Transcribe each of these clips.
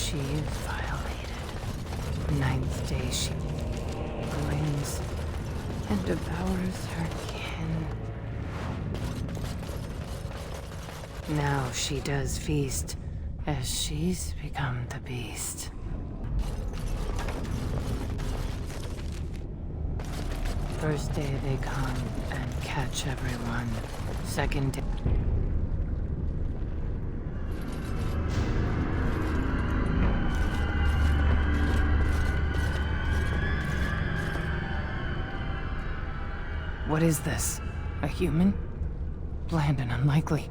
She is violated. Ninth day she brings and devours her kin. Now she does feast, as she's become the beast. First day they come and catch everyone. Second day... What is this? A human? Bland and unlikely.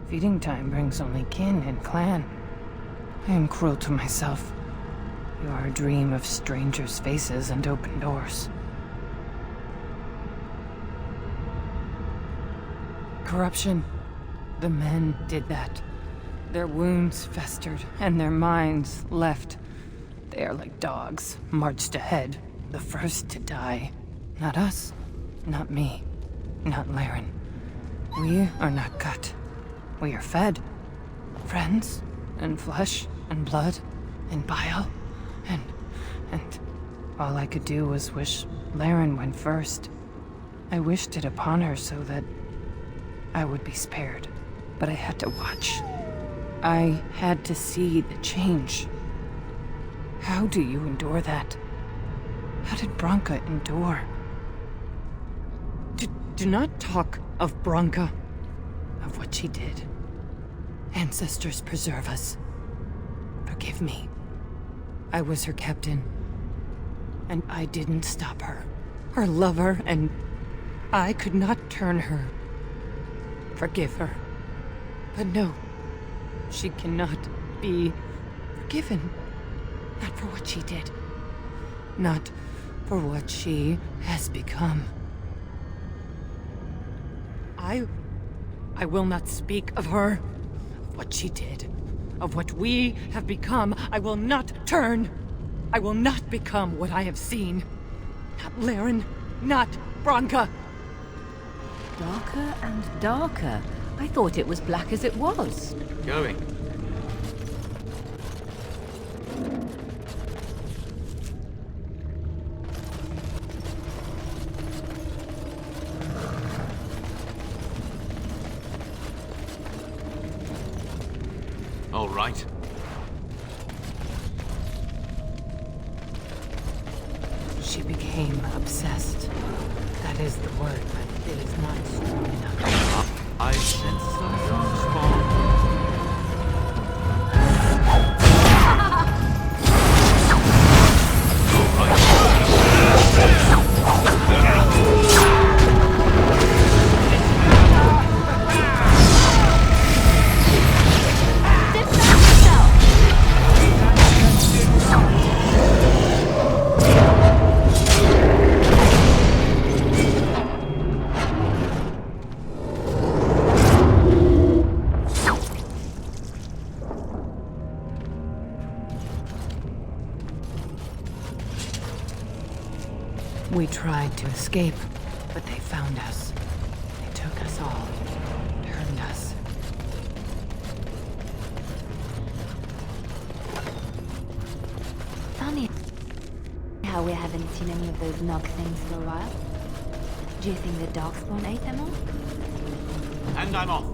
Feeding time brings only kin and clan. I am cruel to myself. You are a dream of strangers' faces and open doors. Corruption. The men did that. Their wounds festered, and their minds left. They are like dogs, marched ahead, the first to die. Not us. Not me. Not Laren. We are not cut. We are fed. Friends, and flesh, and blood, and bile, and all I could do was wish Laren went first. I wished it upon her so that I would be spared, but I had to watch. I had to see the change. How do you endure that? How did Branka endure? Do not talk of Branka, of what she did. Ancestors preserve us. Forgive me. I was her captain, and I didn't stop her. Her lover, and I could not turn her. Forgive her. But no, she cannot be forgiven. Not for what she did. Not for what she has become. I will not speak of her, of what she did, of what we have become. I will not turn. I will not become what I have seen. Not Laren, not Branka. Darker and darker. I thought it was black as it was. Going. All right. She became obsessed. That is the word, but it is not strong enough. I sense Darkspawn. We tried to escape, but they found us. They took us all, turned us. Funny how we haven't seen any of those knock things for a while. Do you think the Darkspawn ate them all? And I'm off.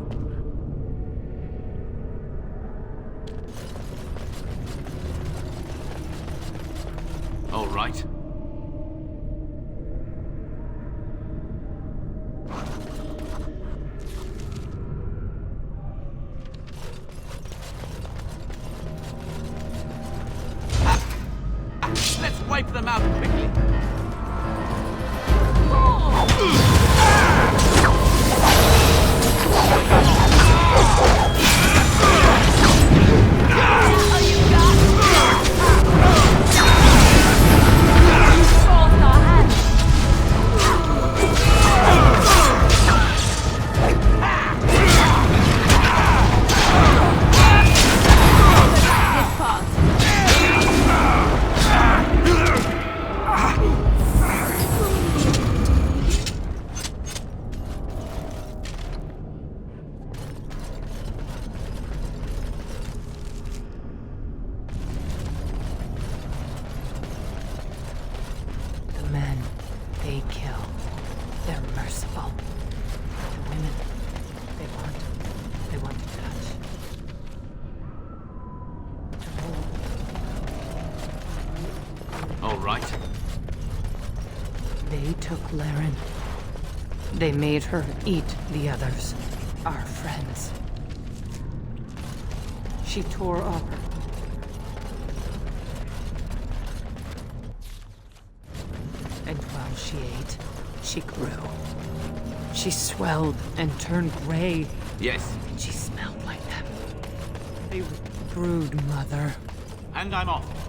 All right. Let's wipe them out quickly. All right. They took Laren. They made her eat the others, our friends. She tore up. And while she ate, she grew. She swelled and turned gray. Yes. And she smelled like them. They were brood mother. And I'm off.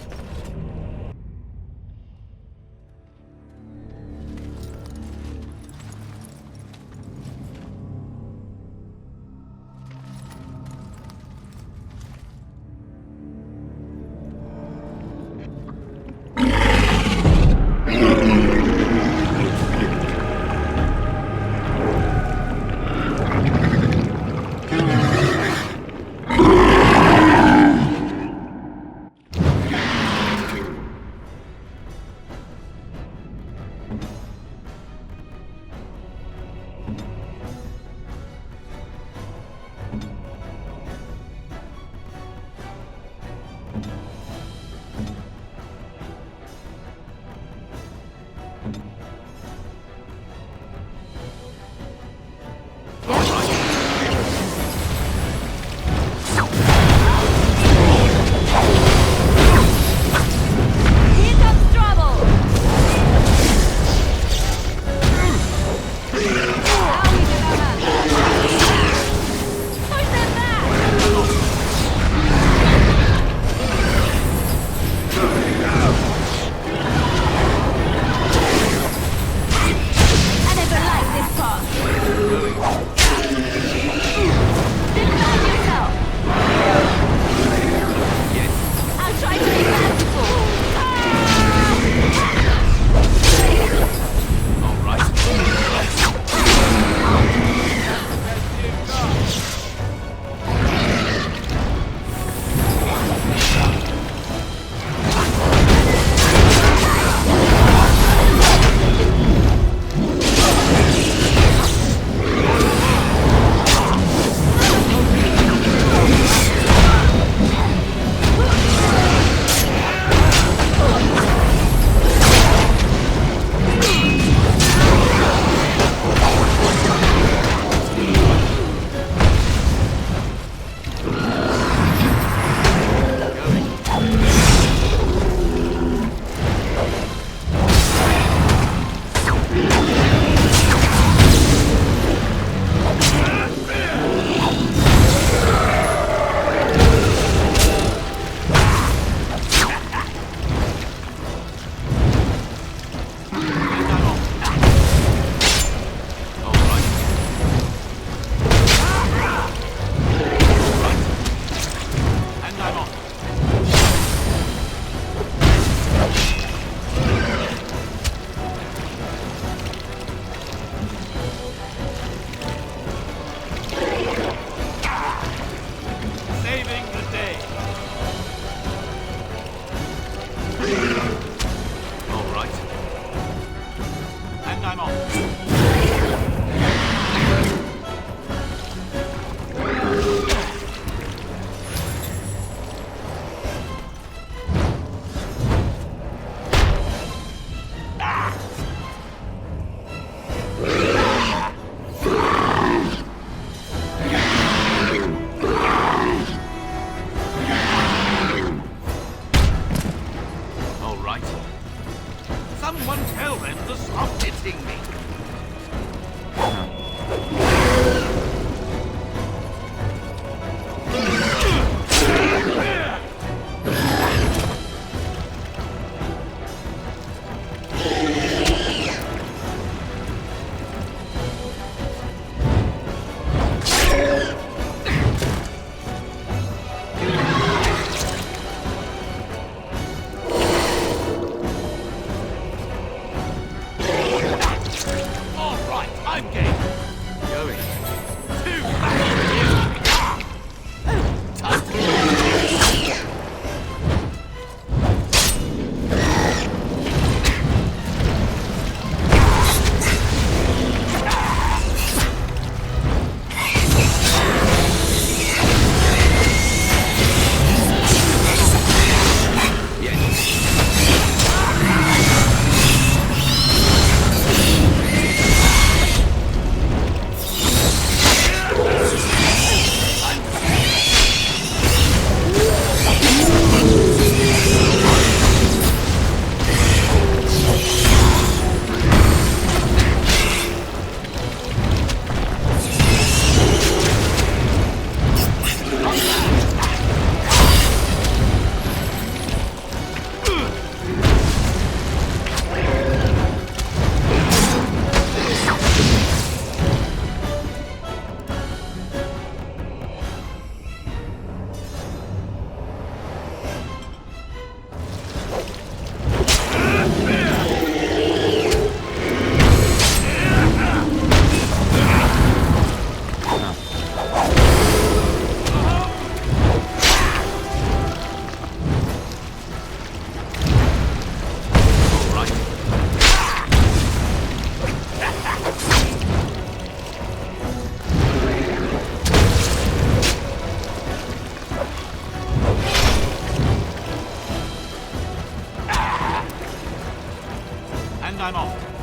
and I'm off.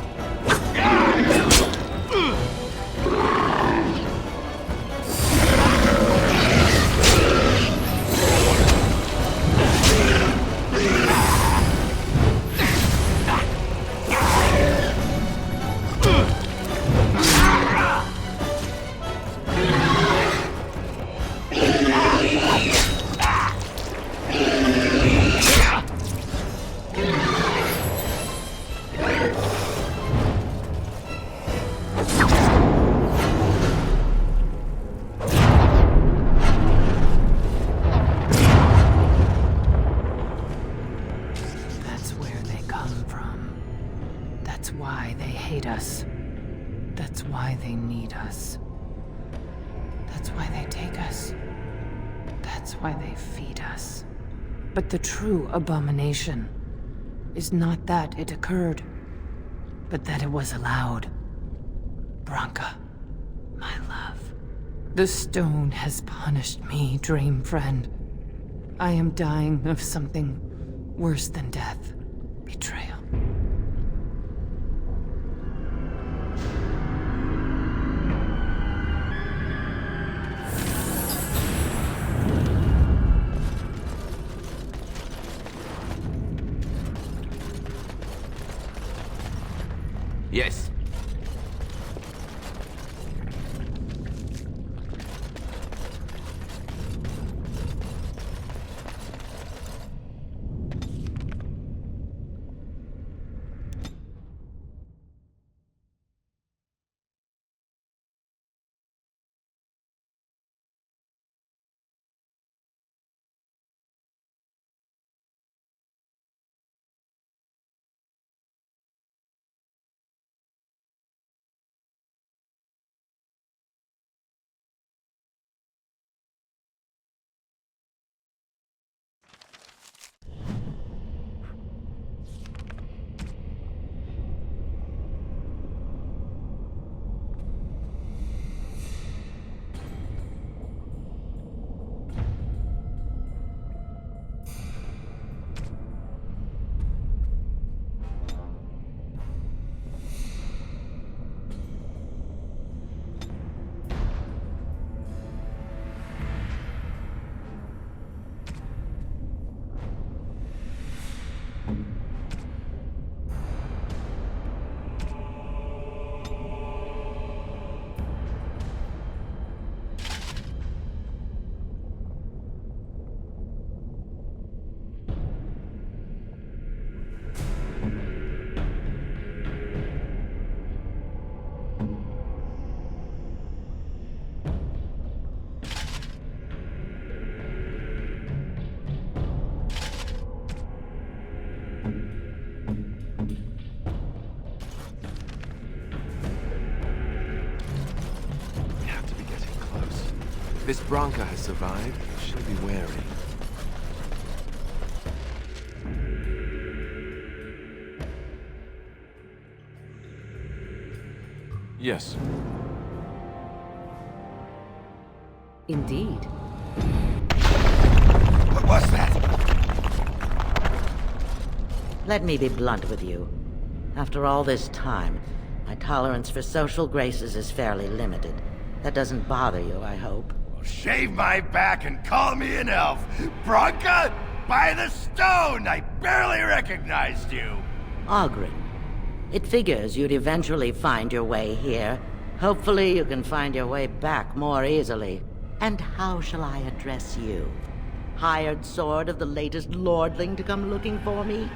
That's why they need us. That's why they take us. That's why they feed us. But the true abomination is not that it occurred, but that it was allowed. Branka, my love. The stone has punished me, dream friend. I am dying of something worse than death. Betrayal. Yes. If this Branka has survived, she'll be wary. Yes. Indeed. What was that? Let me be blunt with you. After all this time, my tolerance for social graces is fairly limited. That doesn't bother you, I hope. Shave my back and call me an elf. Branka, by the stone! I barely recognized you. Ogren. It figures you'd eventually find your way here. Hopefully you can find your way back more easily. And how shall I address you? Hired sword of the latest lordling to come looking for me?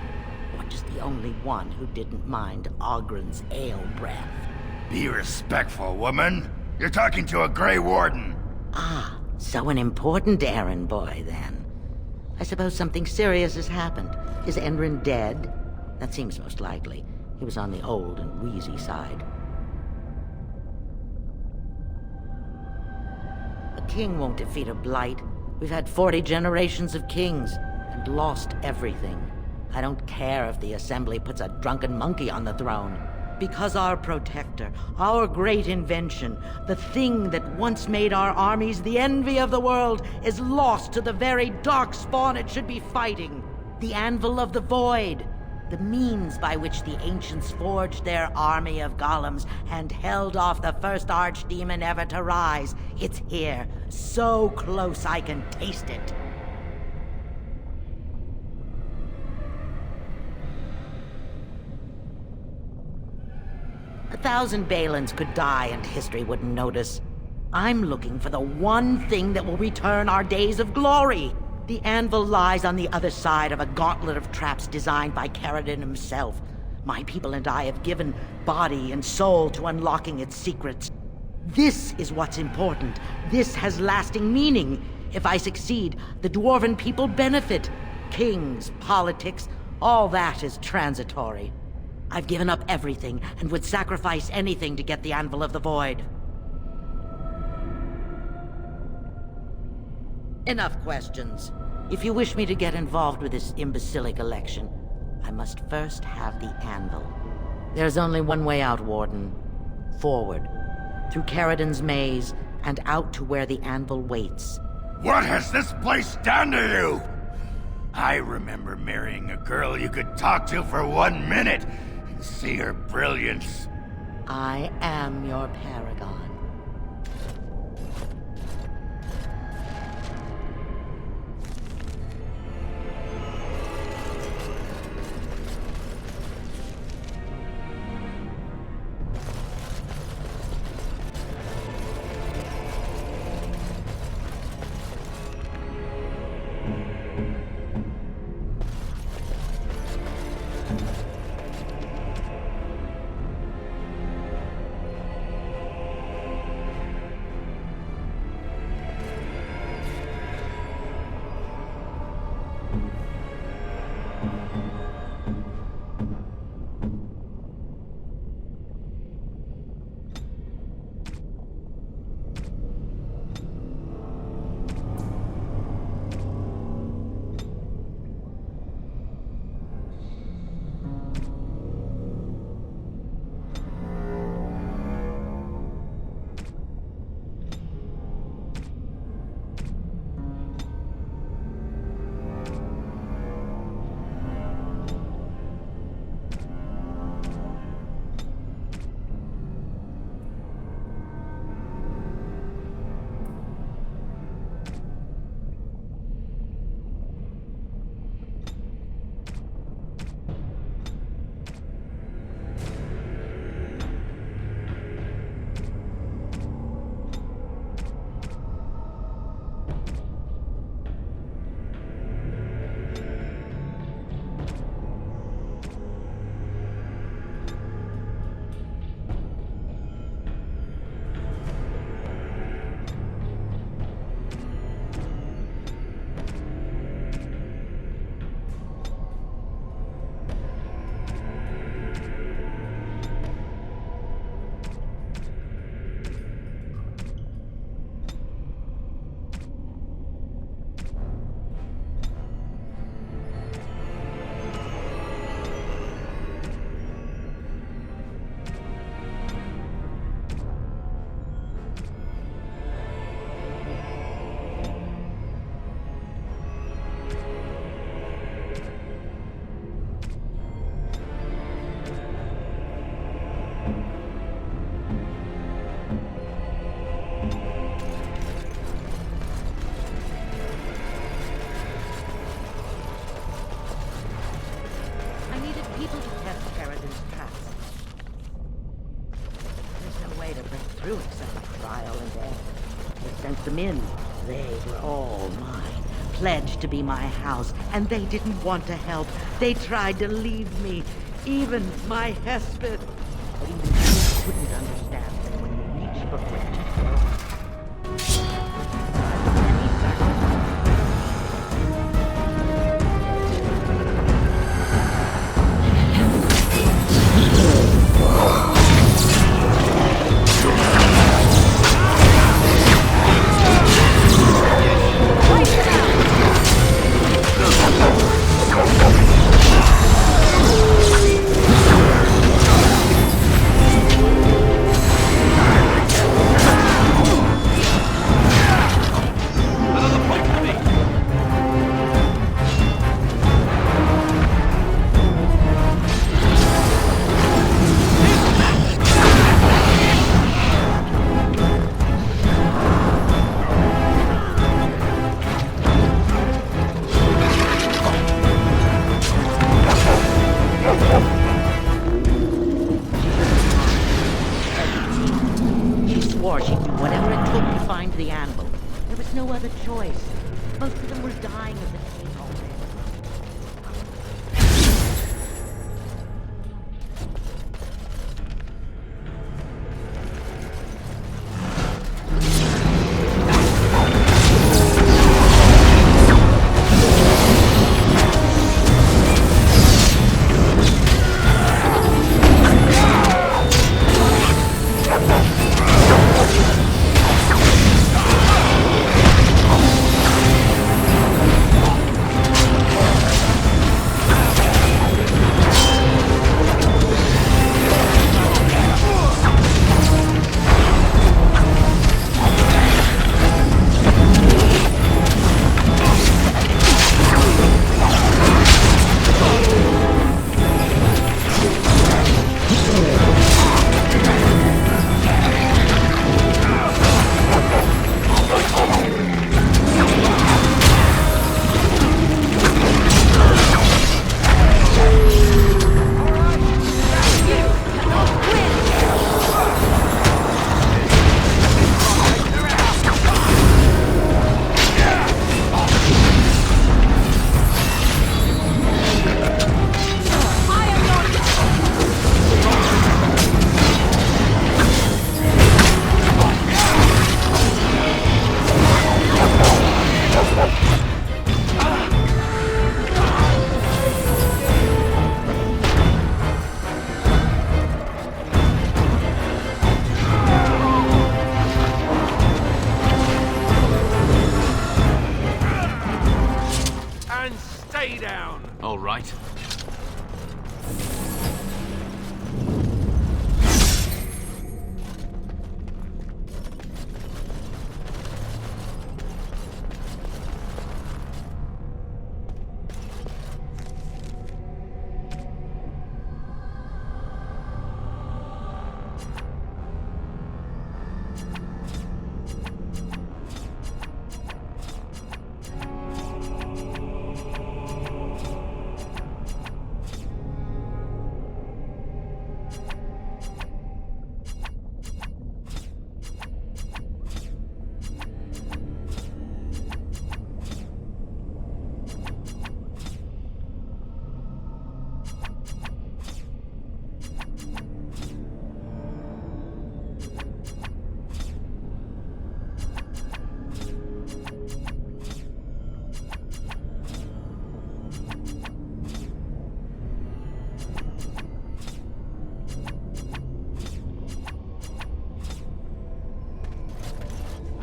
Or just the only one who didn't mind Ogren's ale breath? Be respectful, woman. You're talking to a Grey Warden. Ah, so an important errand boy, then. I suppose something serious has happened. Is Endrin dead? That seems most likely. He was on the old and wheezy side. A king won't defeat a blight. We've had 40 generations of kings, and lost everything. I don't care if the Assembly puts a drunken monkey on the throne. Because our protector, our great invention, the thing that once made our armies the envy of the world, is lost to the very Darkspawn it should be fighting. The Anvil of the Void. The means by which the ancients forged their army of golems and held off the first archdemon ever to rise. It's here, so close I can taste it. A thousand Balins could die and history wouldn't notice. I'm looking for the one thing that will return our days of glory. The anvil lies on the other side of a gauntlet of traps designed by Ferelden himself. My people and I have given body and soul to unlocking its secrets. This is what's important. This has lasting meaning. If I succeed, the dwarven people benefit. Kings, politics, all that is transitory. I've given up everything and would sacrifice anything to get the Anvil of the Void. Enough questions. If you wish me to get involved with this imbecilic election, I must first have the Anvil. There's only one way out, Warden. Forward. Through Ferelden's maze, and out to where the Anvil waits. What has this place done to you? I remember marrying a girl you could talk to for 1 minute and see her brilliance. I am your paragon. Sent them in. They were all mine, pledged to be my house, and they didn't want to help. They tried to leave me, even my Hesped. But even you couldn't understand that when you reach for great. All right.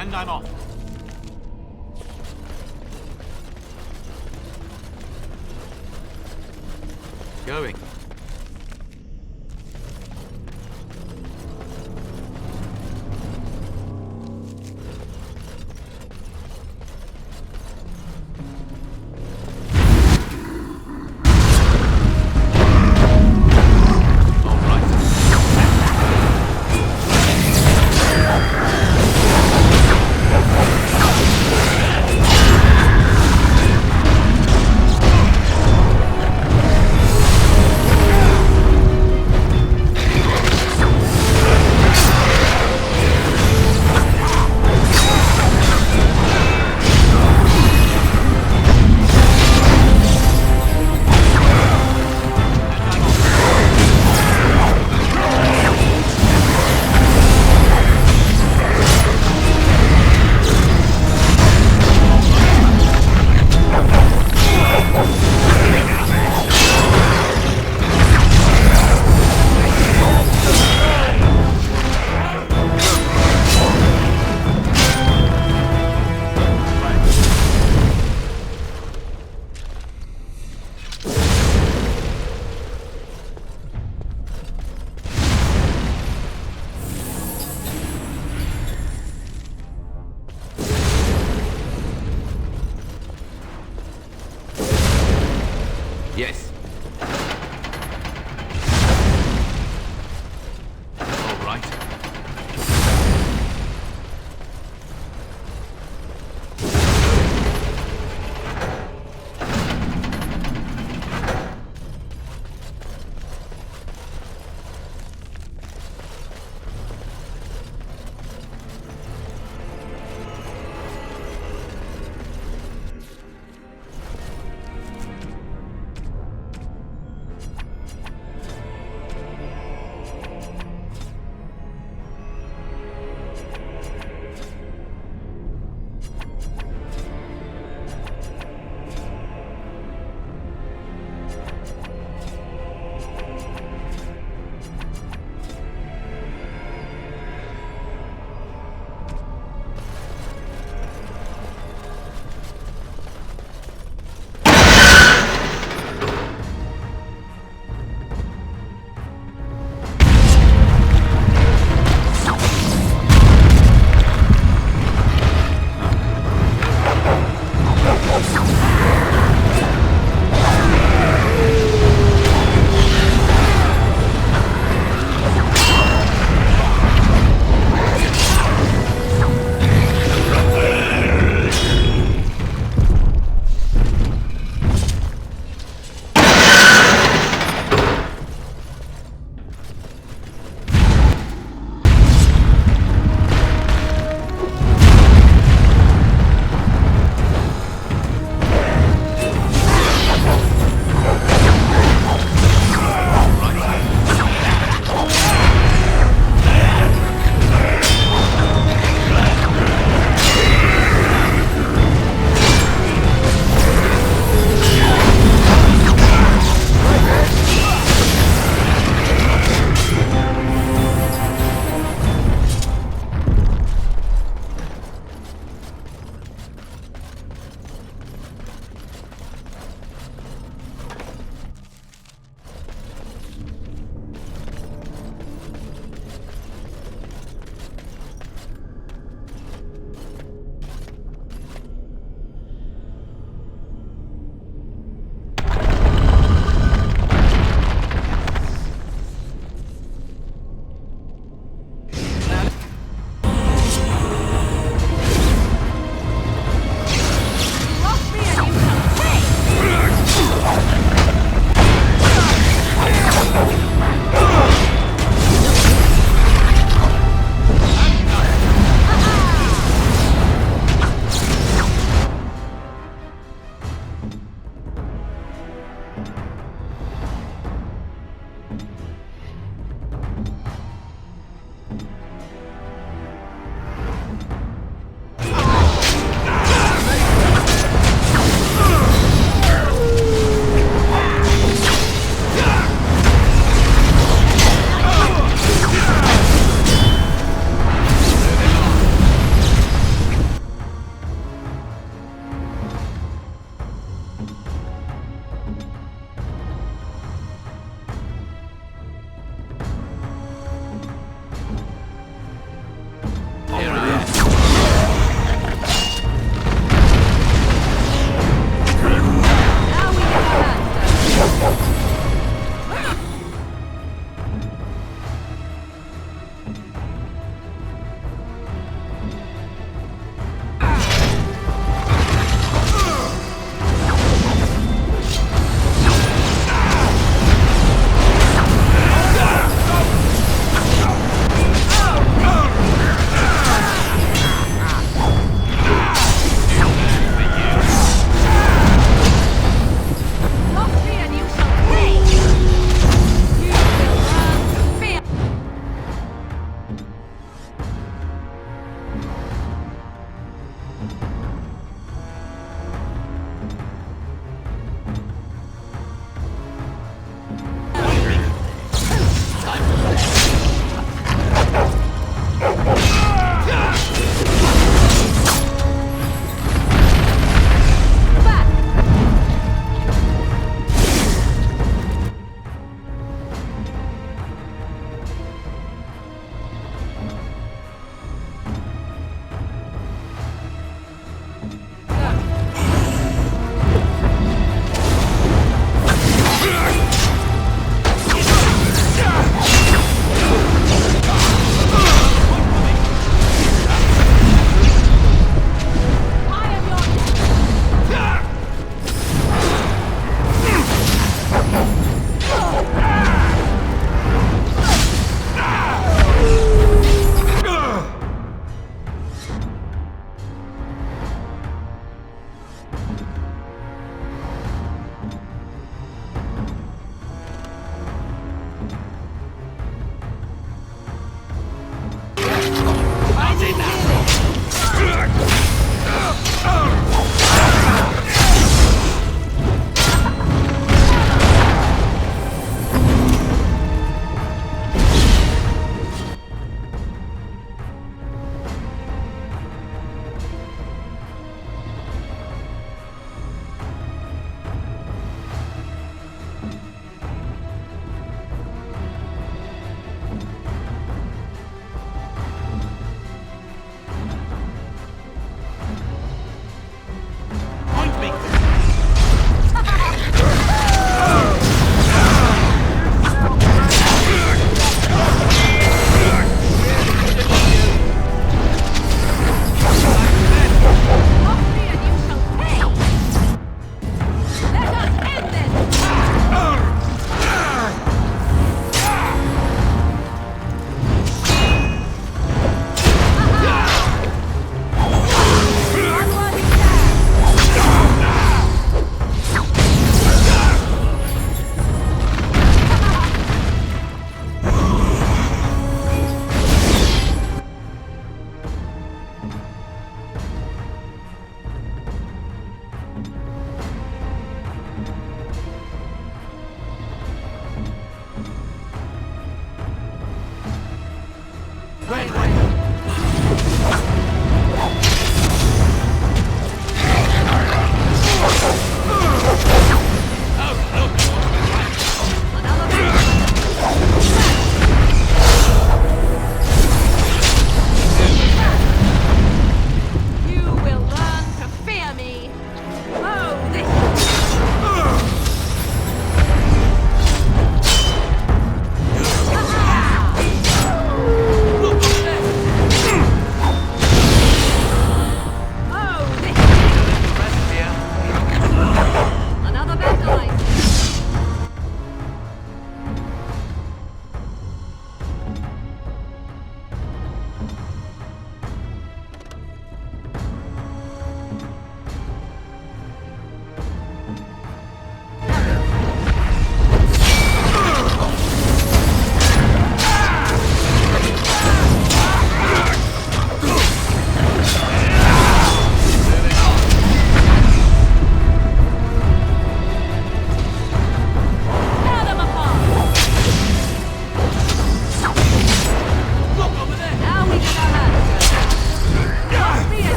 And I'm off. Going. Yes. All right.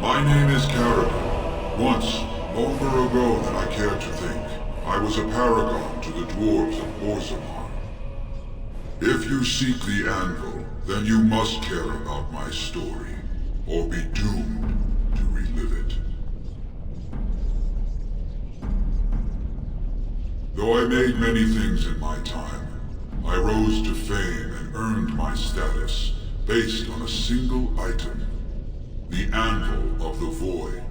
My name is Carrigan. Once, longer ago than I care to think, I was a paragon to the dwarves of Orzammar. If you seek the anvil, then you must care about my story, or be doomed to relive it. Though I made many things in my time, I rose to fame and earned my status based on a single item, the Anvil of the Void.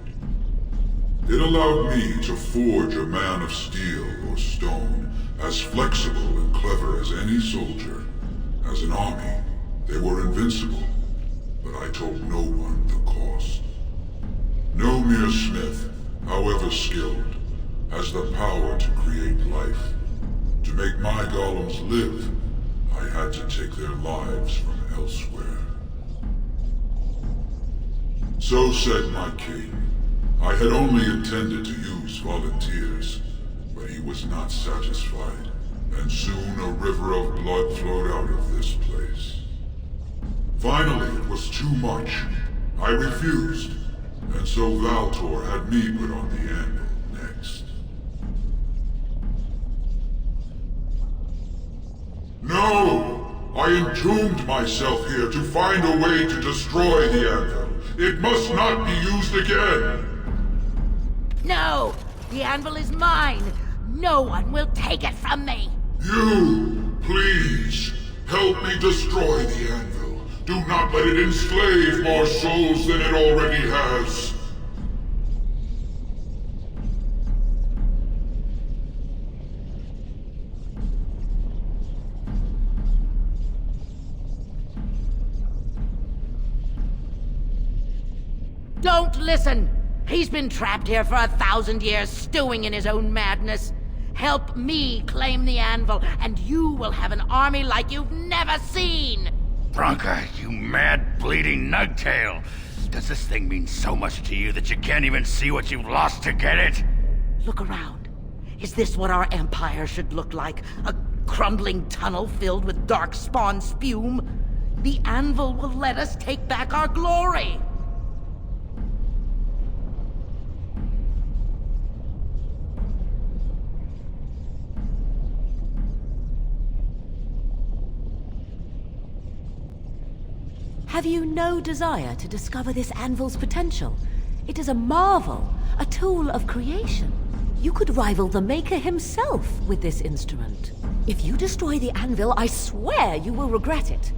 It allowed me to forge a man of steel or stone as flexible and clever as any soldier. As an army, they were invincible, but I told no one the cost. No mere smith, however skilled, has the power to create life. To make my golems live, I had to take their lives from elsewhere. So said my king. I had only intended to use volunteers, but he was not satisfied, and soon a river of blood flowed out of this place. Finally, it was too much. I refused, and so Valtor had me put on the anvil next. No! I entombed myself here to find a way to destroy the anvil. It must not be used again! No! The anvil is mine! No one will take it from me! You, please, help me destroy the anvil. Do not let it enslave more souls than it already has. Don't listen! He's been trapped here for 1,000 years, stewing in his own madness. Help me claim the anvil, and you will have an army like you've never seen! Branka, you mad, bleeding nugtail! Does this thing mean so much to you that you can't even see what you've lost to get it? Look around. Is this what our empire should look like? A crumbling tunnel filled with Darkspawn spume? The anvil will let us take back our glory! Have you no desire to discover this anvil's potential? It is a marvel, a tool of creation. You could rival the Maker himself with this instrument. If you destroy the anvil, I swear you will regret it.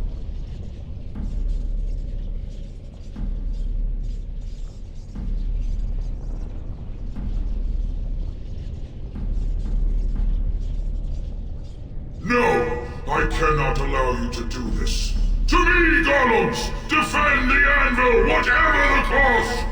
No! I cannot allow you to do this. To me, golems! Defend the anvil, whatever the cost!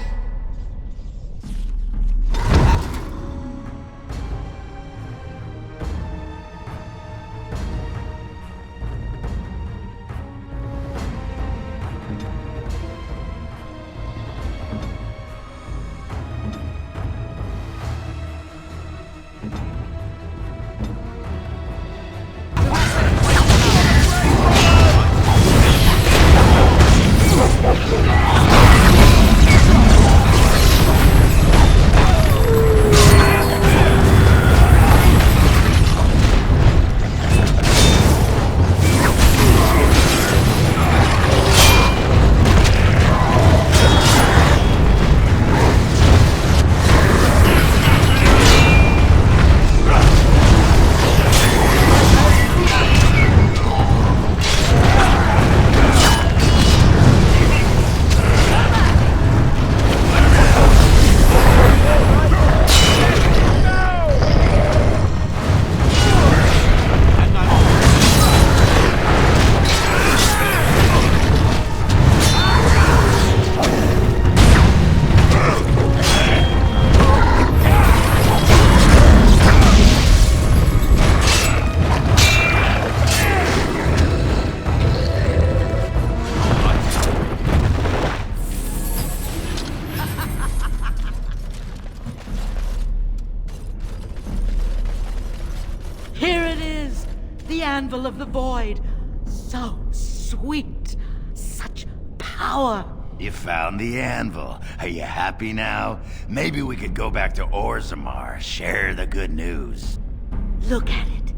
Anvil of the Void. So sweet. Such power. You found the anvil. Are you happy now? Maybe we could go back to Orzammar, share the good news. Look at it.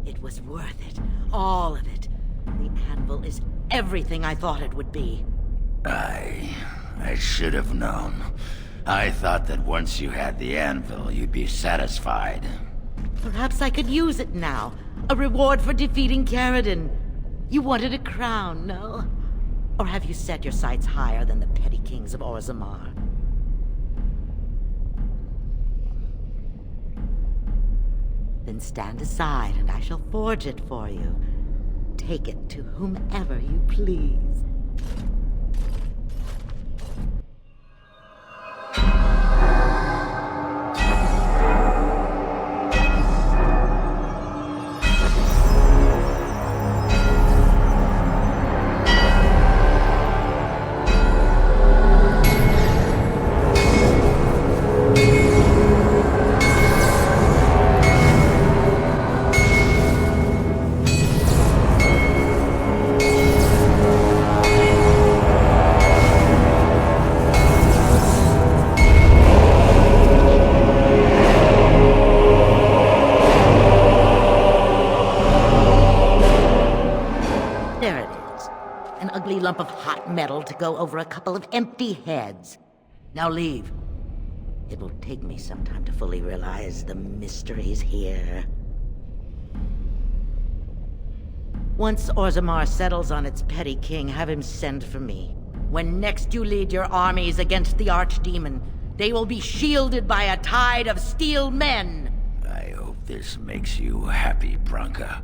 It was worth it. All of it. The anvil is everything I thought it would be. I should have known. I thought that once you had the anvil, you'd be satisfied. Perhaps I could use it now. A reward for defeating Ferelden. You wanted a crown, no? Or have you set your sights higher than the petty kings of Orzammar? Then stand aside and I shall forge it for you. Take it to whomever you please. Lump of hot metal to go over a couple of empty heads. Now leave. It will take me some time to fully realize the mysteries here. Once Orzammar settles on its petty king, have him send for me. When next you lead your armies against the Archdemon, they will be shielded by a tide of steel men. I hope this makes you happy, Branka.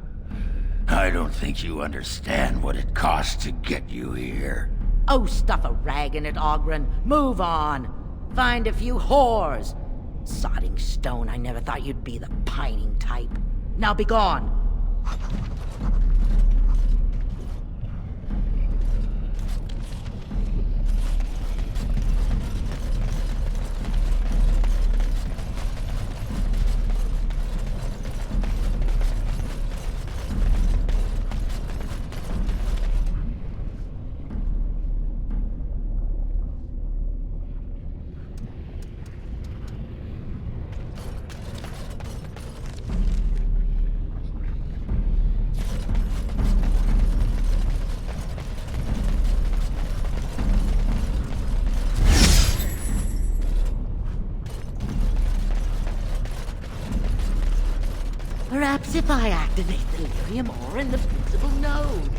I don't think you understand what it costs to get you here. Oh, stuff a rag in it, Oghren. Move on. Find a few whores. Sodding stone, I never thought you'd be the pining type. Now be gone. Perhaps if I activate the lyrium ore in the principal node.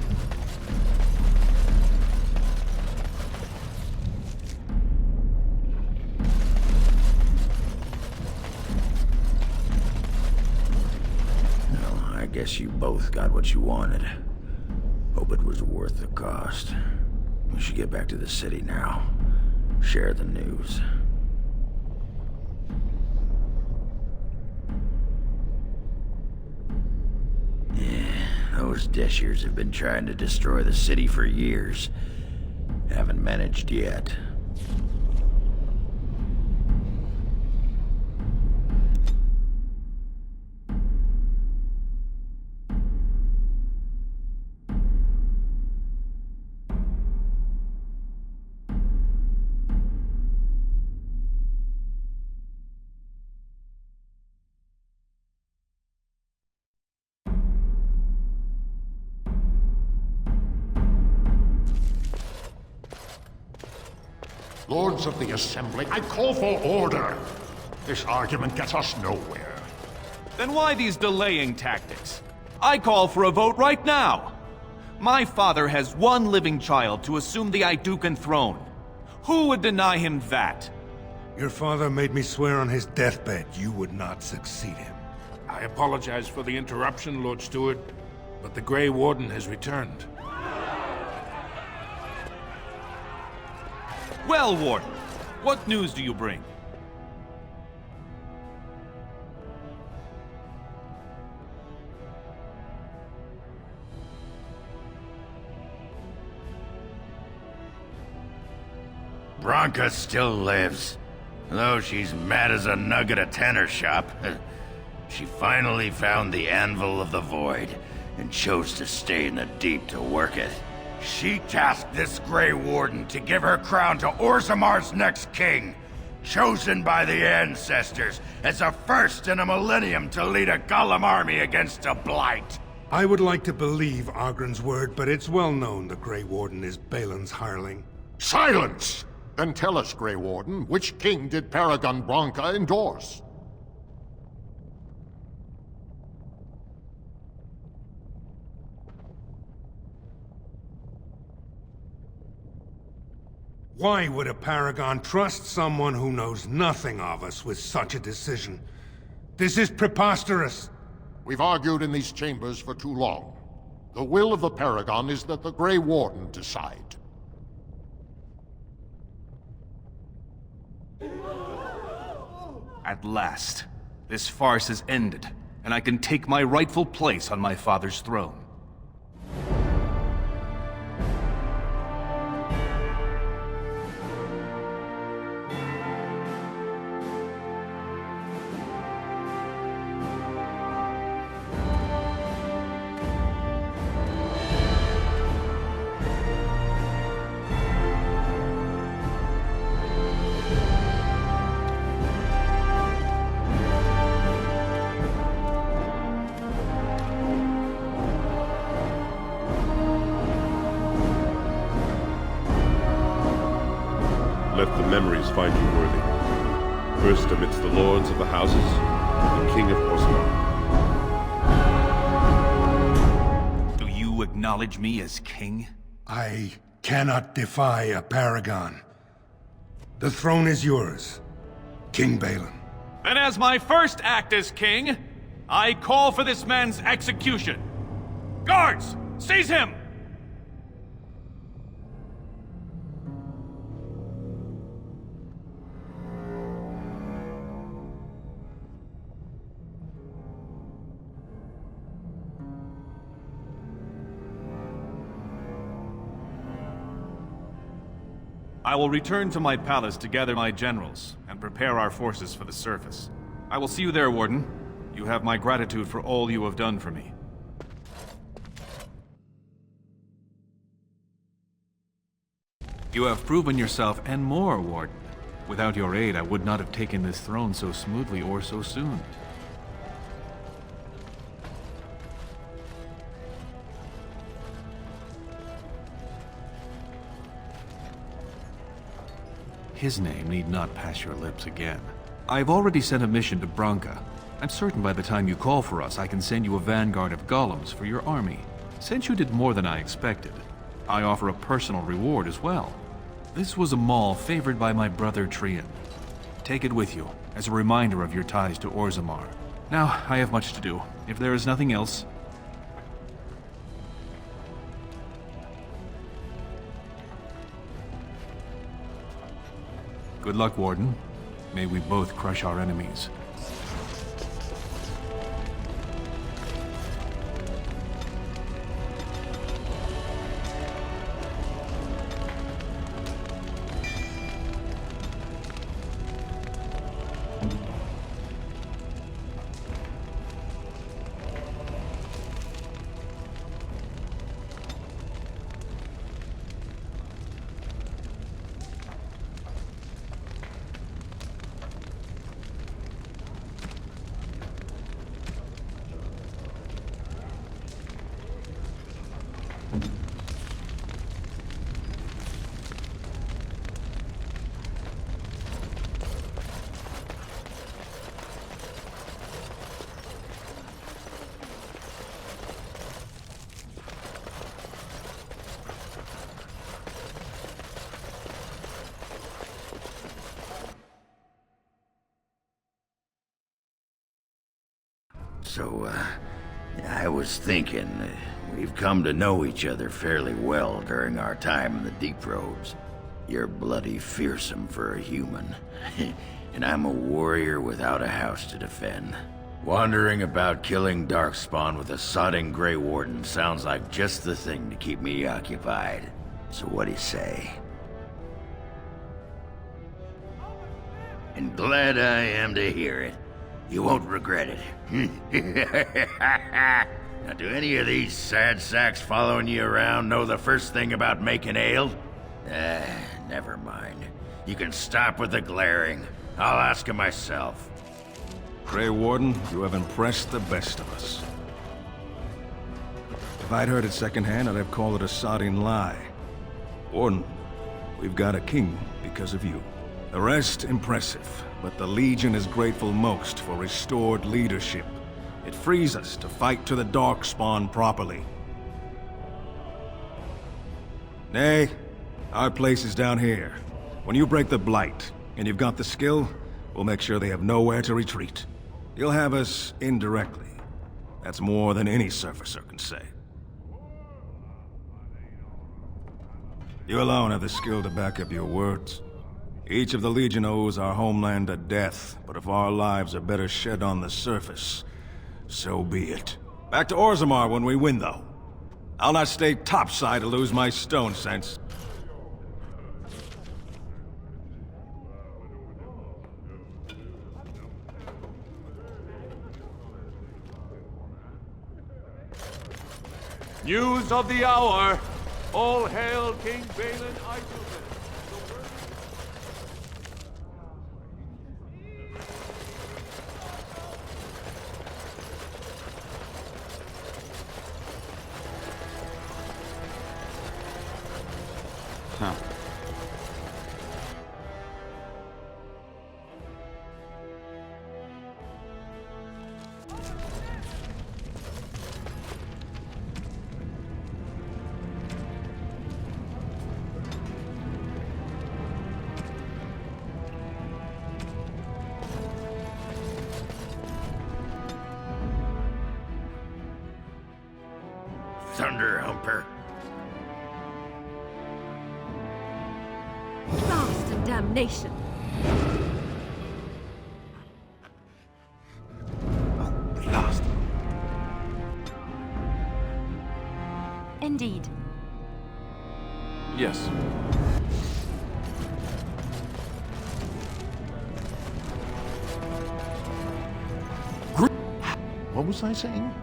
Well, I guess you both got what you wanted. Hope it was worth the cost. We should get back to the city now. Share the news. Those Deshirs have been trying to destroy the city for years. Haven't managed yet. Lords of the Assembly, I call for order. This argument gets us nowhere. Then why these delaying tactics? I call for a vote right now. My father has one living child to assume the Idukan throne. Who would deny him that? Your father made me swear on his deathbed you would not succeed him. I apologize for the interruption, Lord Steward, but the Grey Warden has returned. Well, Warden, what news do you bring? Branka still lives. Though she's mad as a nug at a tanner shop. She finally found the Anvil of the Void, and chose to stay in the deep to work it. She tasked this Grey Warden to give her crown to Orzamar's next king, chosen by the ancestors as a first in a millennium to lead a Golem army against a blight. I would like to believe Argren's word, but it's well known the Grey Warden is Balin's hireling. Silence! Then tell us, Grey Warden, which king did Paragon Branca endorse? Why would a Paragon trust someone who knows nothing of us with such a decision? This is preposterous! We've argued in these chambers for too long. The will of the Paragon is that the Grey Warden decide. At last, this farce is ended, and I can take my rightful place on my father's throne. Let the memories find you worthy. First amidst the lords of the houses, the King of Orzammar. Do you acknowledge me as king? I cannot defy a Paragon. The throne is yours, King Balin. Then as my first act as king, I call for this man's execution. Guards, seize him! I will return to my palace to gather my generals and prepare our forces for the surface. I will see you there, Warden. You have my gratitude for all you have done for me. You have proven yourself and more, Warden. Without your aid, I would not have taken this throne so smoothly or so soon. His name need not pass your lips again. I've already sent a mission to Branca. I'm certain by the time you call for us, I can send you a vanguard of golems for your army. Since you did more than I expected, I offer a personal reward as well. This was a mall favored by my brother Trian. Take it with you, as a reminder of your ties to Orzammar. Now, I have much to do. If there is nothing else, good luck, Warden. May we both crush our enemies. So, I was thinking, we've come to know each other fairly well during our time in the Deep Roads. You're bloody fearsome for a human, and I'm a warrior without a house to defend. Wandering about killing Darkspawn with a sodding Grey Warden sounds like just the thing to keep me occupied. So what do you say? And glad I am to hear it. You won't regret it. Now, do any of these sad sacks following you around know the first thing about making ale? Never mind. You can stop with the glaring. I'll ask him myself. Grey Warden, you have impressed the best of us. If I'd heard it secondhand, I'd have called it a sodding lie. Warden, we've got a king because of you. The rest, impressive, but the Legion is grateful most for restored leadership. It frees us to fight to the Darkspawn properly. Nay, our place is down here. When you break the Blight, and you've got the skill, we'll make sure they have nowhere to retreat. You'll have us indirectly. That's more than any surfacer can say. You alone have the skill to back up your words. Each of the Legion owes our homeland a death, but if our lives are better shed on the surface, so be it. Back to Orzammar when we win, though. I'll not stay topside to lose my stone sense. News of the hour! All hail King Balin Isildur! Huh. Thunder Humper. Blast and damnation! Blast. Indeed. Yes. What was I saying?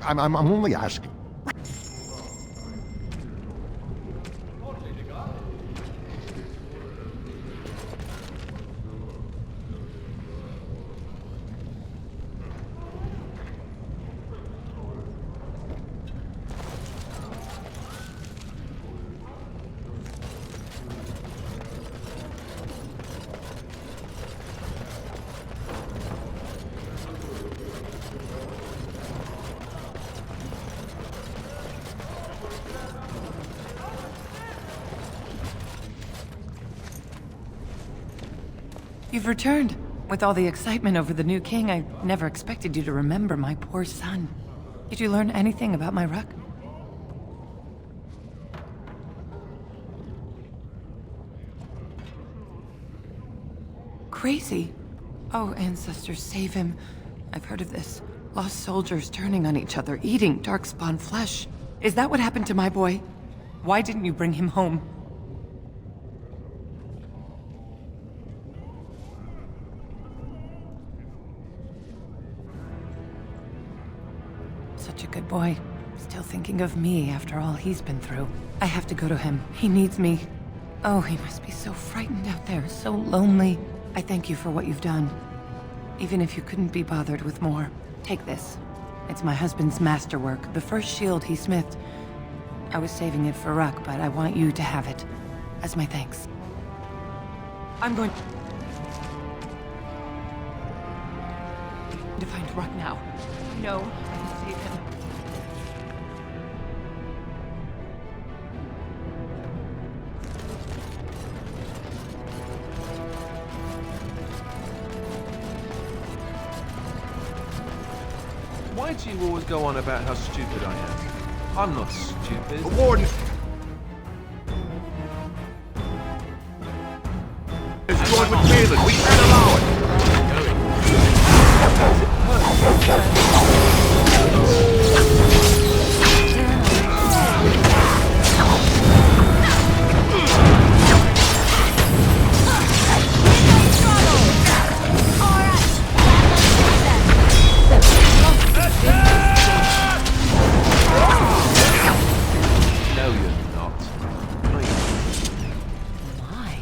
I'm only asking. You've returned. With all the excitement over the new king, I never expected you to remember my poor son. Did you learn anything about my ruck? Crazy. Oh, ancestors, save him. I've heard of this. Lost soldiers turning on each other, eating Darkspawn flesh. Is that what happened to my boy? Why didn't you bring him home? Such a good boy. Still thinking of me after all he's been through. I have to go to him. He needs me. Oh, he must be so frightened out there, so lonely. I thank you for what you've done. Even if you couldn't be bothered with more, take this. It's my husband's masterwork, the first shield he smithed. I was saving it for Ruck, but I want you to have it. As my thanks. I'm going to find Ruck now. No, I can save him. Why do you always go on about how stupid I am? I'm not stupid. The Warden is joined with Ferelden. We can't allow it. No, you're not. My.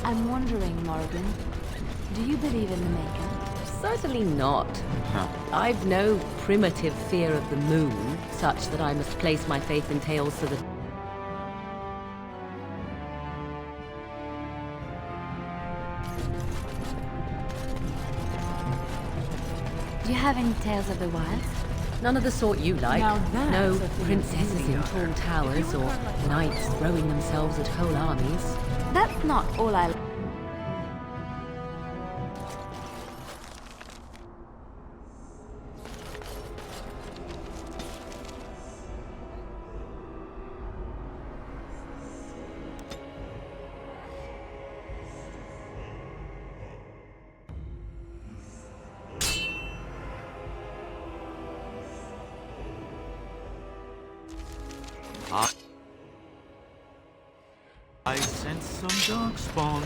I'm wondering, Morgan, do you believe in the Maker? Certainly not. I've no primitive fear of the moon, such that I must place my faith in tales so that... Do you have any tales of the wilds? None of the sort you like. Now that's No a thing princesses in you tall towers or knights throwing themselves at whole armies. That's not all I... I sense some Darkspawn.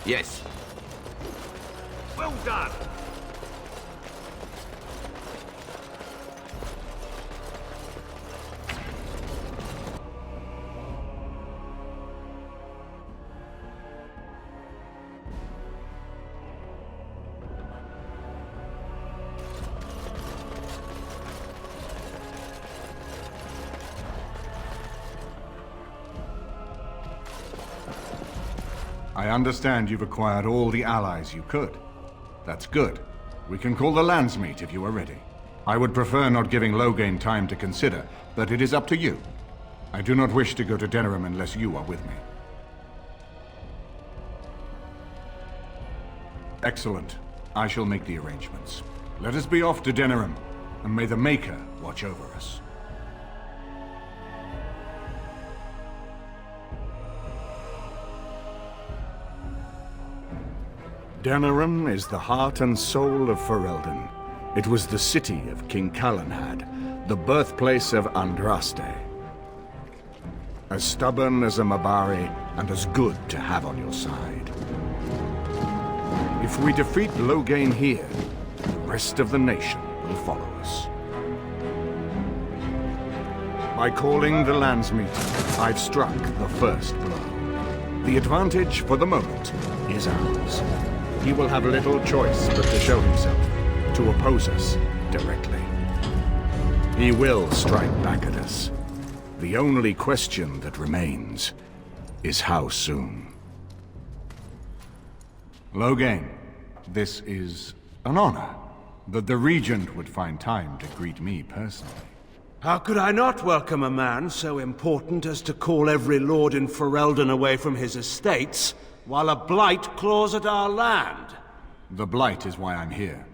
Yes. Well done. I understand you've acquired all the allies you could. That's good. We can call the lands meet if you are ready. I would prefer not giving Loghain time to consider, but it is up to you. I do not wish to go to Denerim unless you are with me. Excellent. I shall make the arrangements. Let us be off to Denerim, and may the Maker watch over us. Denerim is the heart and soul of Ferelden. It was the city of King Calanhad, the birthplace of Andraste. As stubborn as a Mabari, and as good to have on your side. If we defeat Loghain here, the rest of the nation will follow us. By calling the Landsmeet, I've struck the first blow. The advantage, for the moment, is ours. He will have little choice but to show himself, to oppose us directly. He will strike back at us. The only question that remains is how soon. Loghain, this is an honor that the Regent would find time to greet me personally. How could I not welcome a man so important as to call every lord in Ferelden away from his estates, while a blight claws at our land? The blight is why I'm here.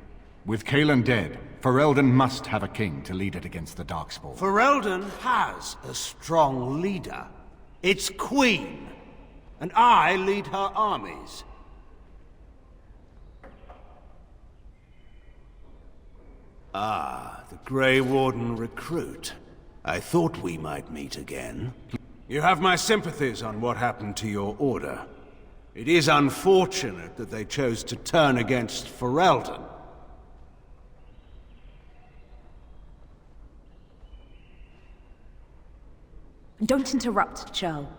With Cailan dead, Ferelden must have a king to lead it against the Darkspawn. Ferelden has a strong leader. Its queen. And I lead her armies. Ah, the Grey Warden recruit. I thought we might meet again. You have my sympathies on what happened to your order. It is unfortunate that they chose to turn against Ferelden. Don't interrupt, Churl.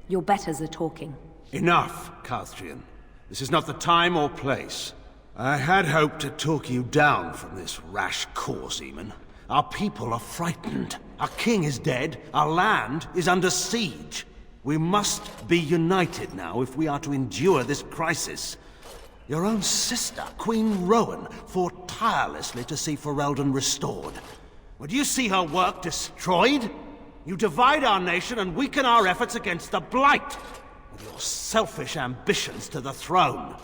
Your betters are talking. Enough, Carthrian. This is not the time or place. I had hoped to talk you down from this rash course, Eamon. Our people are frightened. Our king is dead. Our land is under siege. We must be united now if we are to endure this crisis. Your own sister, Queen Rowan, fought tirelessly to see Ferelden restored. Would you see her work destroyed? You divide our nation and weaken our efforts against the Blight, with your selfish ambitions to the throne.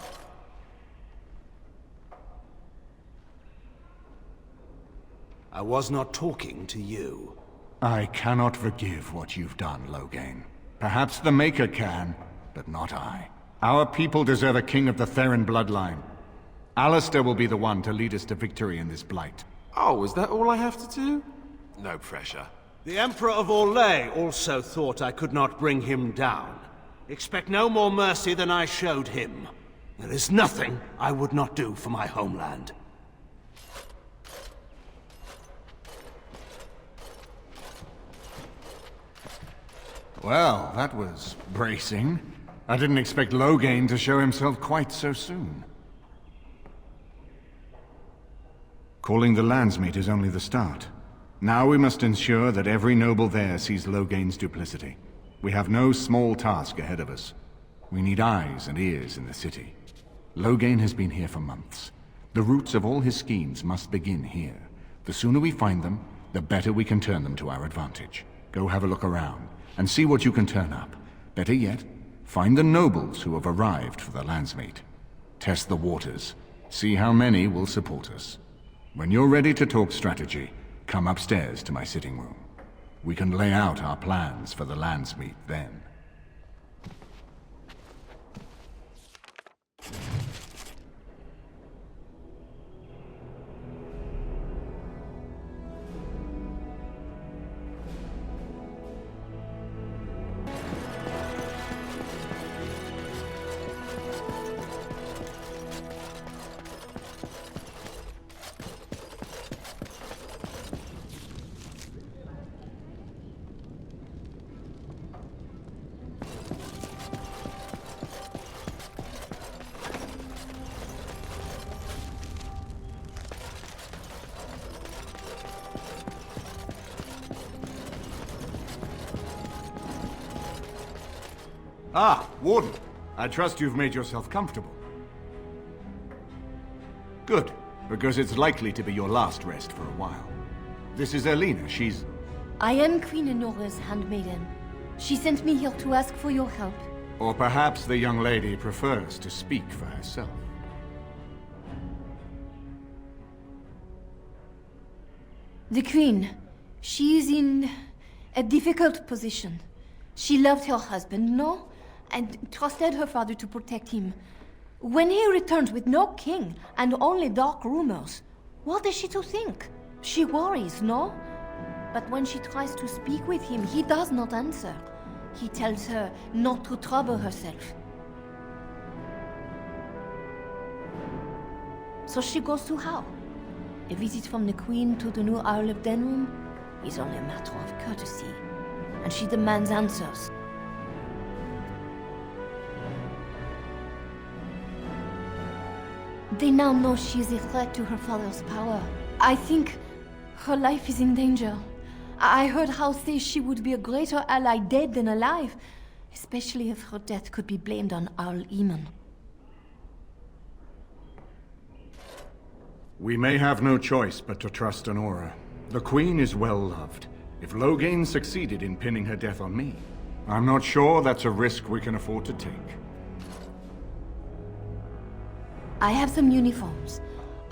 I was not talking to you. I cannot forgive what you've done, Loghain. Perhaps the Maker can, but not I. Our people deserve a king of the Theron bloodline. Alistair will be the one to lead us to victory in this blight. Oh, is that all I have to do? No pressure. The Emperor of Orlais also thought I could not bring him down. Expect no more mercy than I showed him. There is nothing I would not do for my homeland. Well, that was bracing. I didn't expect Loghain to show himself quite so soon. Calling the Landsmeet is only the start. Now we must ensure that every noble there sees Loghain's duplicity. We have no small task ahead of us. We need eyes and ears in the city. Loghain has been here for months. The roots of all his schemes must begin here. The sooner we find them, the better we can turn them to our advantage. Go have a look around, and see what you can turn up. Better yet, find the nobles who have arrived for the Landsmeet. Test the waters. See how many will support us. When you're ready to talk strategy, come upstairs to my sitting room. We can lay out our plans for the Landsmeet then. Ah, Warden. I trust you've made yourself comfortable. Good, because it's likely to be your last rest for a while. This is Elena, she's... I am Queen Enora's handmaiden. She sent me here to ask for your help. Or perhaps the young lady prefers to speak for herself. The Queen, she is in a difficult position. She loved her husband, no? And trusted her father to protect him. When he returns with no king and only dark rumors, what is she to think? She worries, no? But when she tries to speak with him, he does not answer. He tells her not to trouble herself. So she goes to how? A visit from the Queen to the new Isle of Denrum is only a matter of courtesy, and she demands answers. They now know she is a threat to her father's power. I think her life is in danger. I heard Hal say she would be a greater ally dead than alive, especially if her death could be blamed on Archdemon. We may have no choice but to trust Honora. The Queen is well loved. If Loghain succeeded in pinning her death on me, I'm not sure that's a risk we can afford to take. I have some uniforms.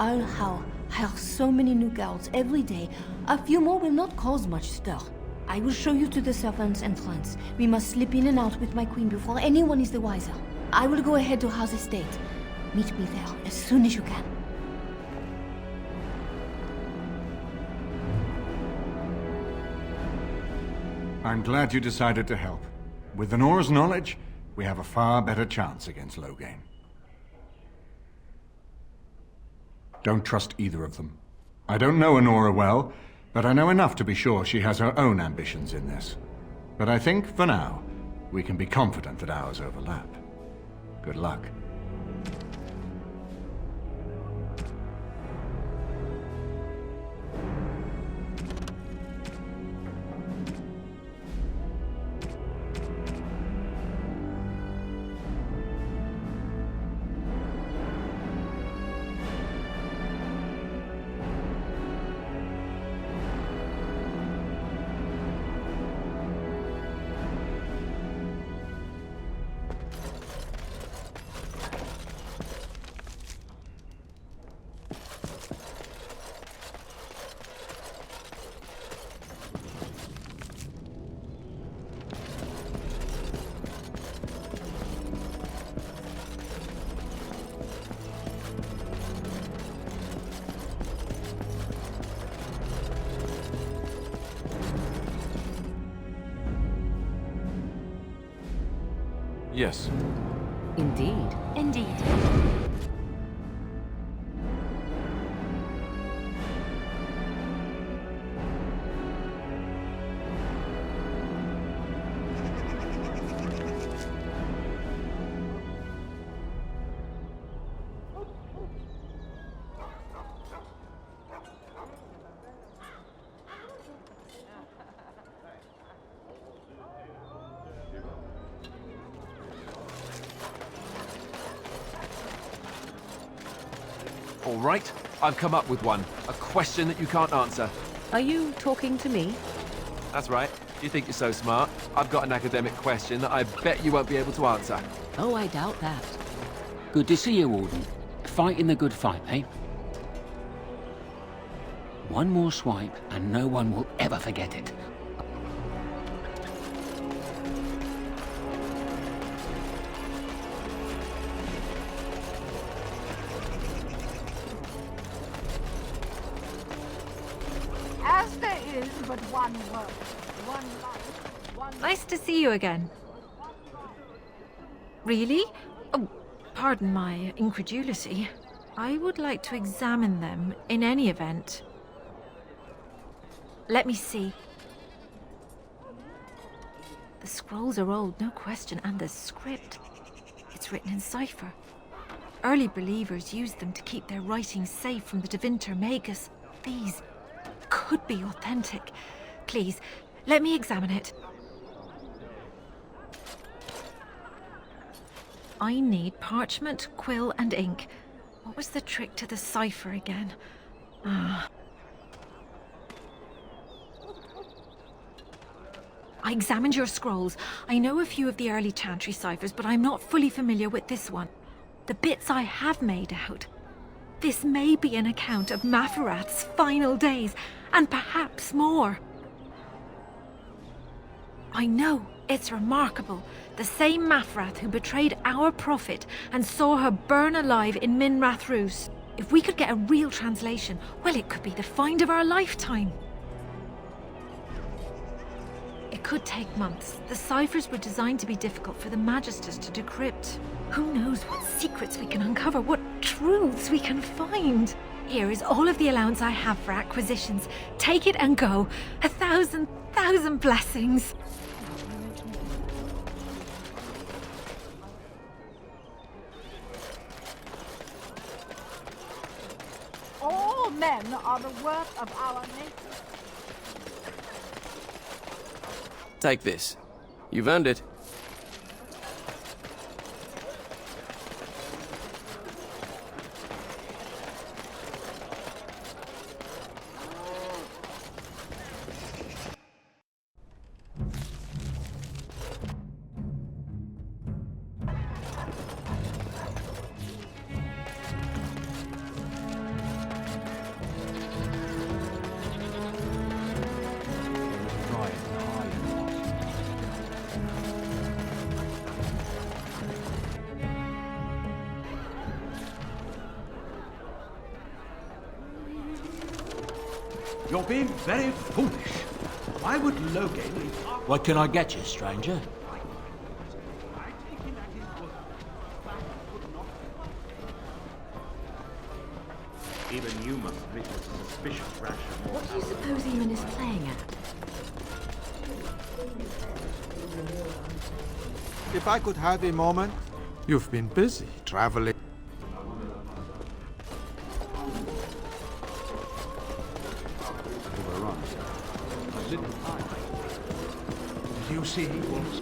I'll hire so many new guards every day. A few more will not cause much stir. I will show you to the servants' entrance. We must slip in and out with my queen before anyone is the wiser. I will go ahead to House Estate. Meet me there as soon as you can. I'm glad you decided to help. With Honora's knowledge, we have a far better chance against Loghain. Don't trust either of them. I don't know Honora well, but I know enough to be sure she has her own ambitions in this. But I think, for now, we can be confident that ours overlap. Good luck. Yes. Indeed. Indeed. All right, I've come up with one. A question that you can't answer. Are you talking to me? That's right. You think you're so smart. I've got an academic question that I bet you won't be able to answer. Oh, I doubt that. Good to see you, Warden. Fighting the good fight, eh? One more swipe, and no one will ever forget it. As there is but one world, one life, one... Nice to see you again. Really? Oh, pardon my incredulity. I would like to examine them in any event. Let me see. The scrolls are old, no question, and the script. It's written in cipher. Early believers used them to keep their writings safe from the Devinter Magus. These could be authentic. Please, let me examine it. I need parchment, quill, and ink. What was the trick to the cipher again? Ah. I examined your scrolls. I know a few of the early Chantry ciphers, but I'm not fully familiar with this one. The bits I have made out. This may be an account of Maferath's final days, and perhaps more. I know, it's remarkable. The same Maferath who betrayed our prophet and saw her burn alive in Minrath Rus. If we could get a real translation, well, it could be the find of our lifetime. It could take months. The ciphers were designed to be difficult for the Magisters to decrypt. Who knows what secrets we can uncover, what truths we can find. Here is all of the allowance I have for acquisitions. Take it and go. 1,000 blessings. All men are the work of our nature. Take this. You've earned it. You're being very foolish. Why would Loghain leave? What can I get you, stranger? Even you must admit it's a suspicious ration. What do you suppose Eamon is playing at? If I could have a moment. You've been busy traveling. Did you see he was?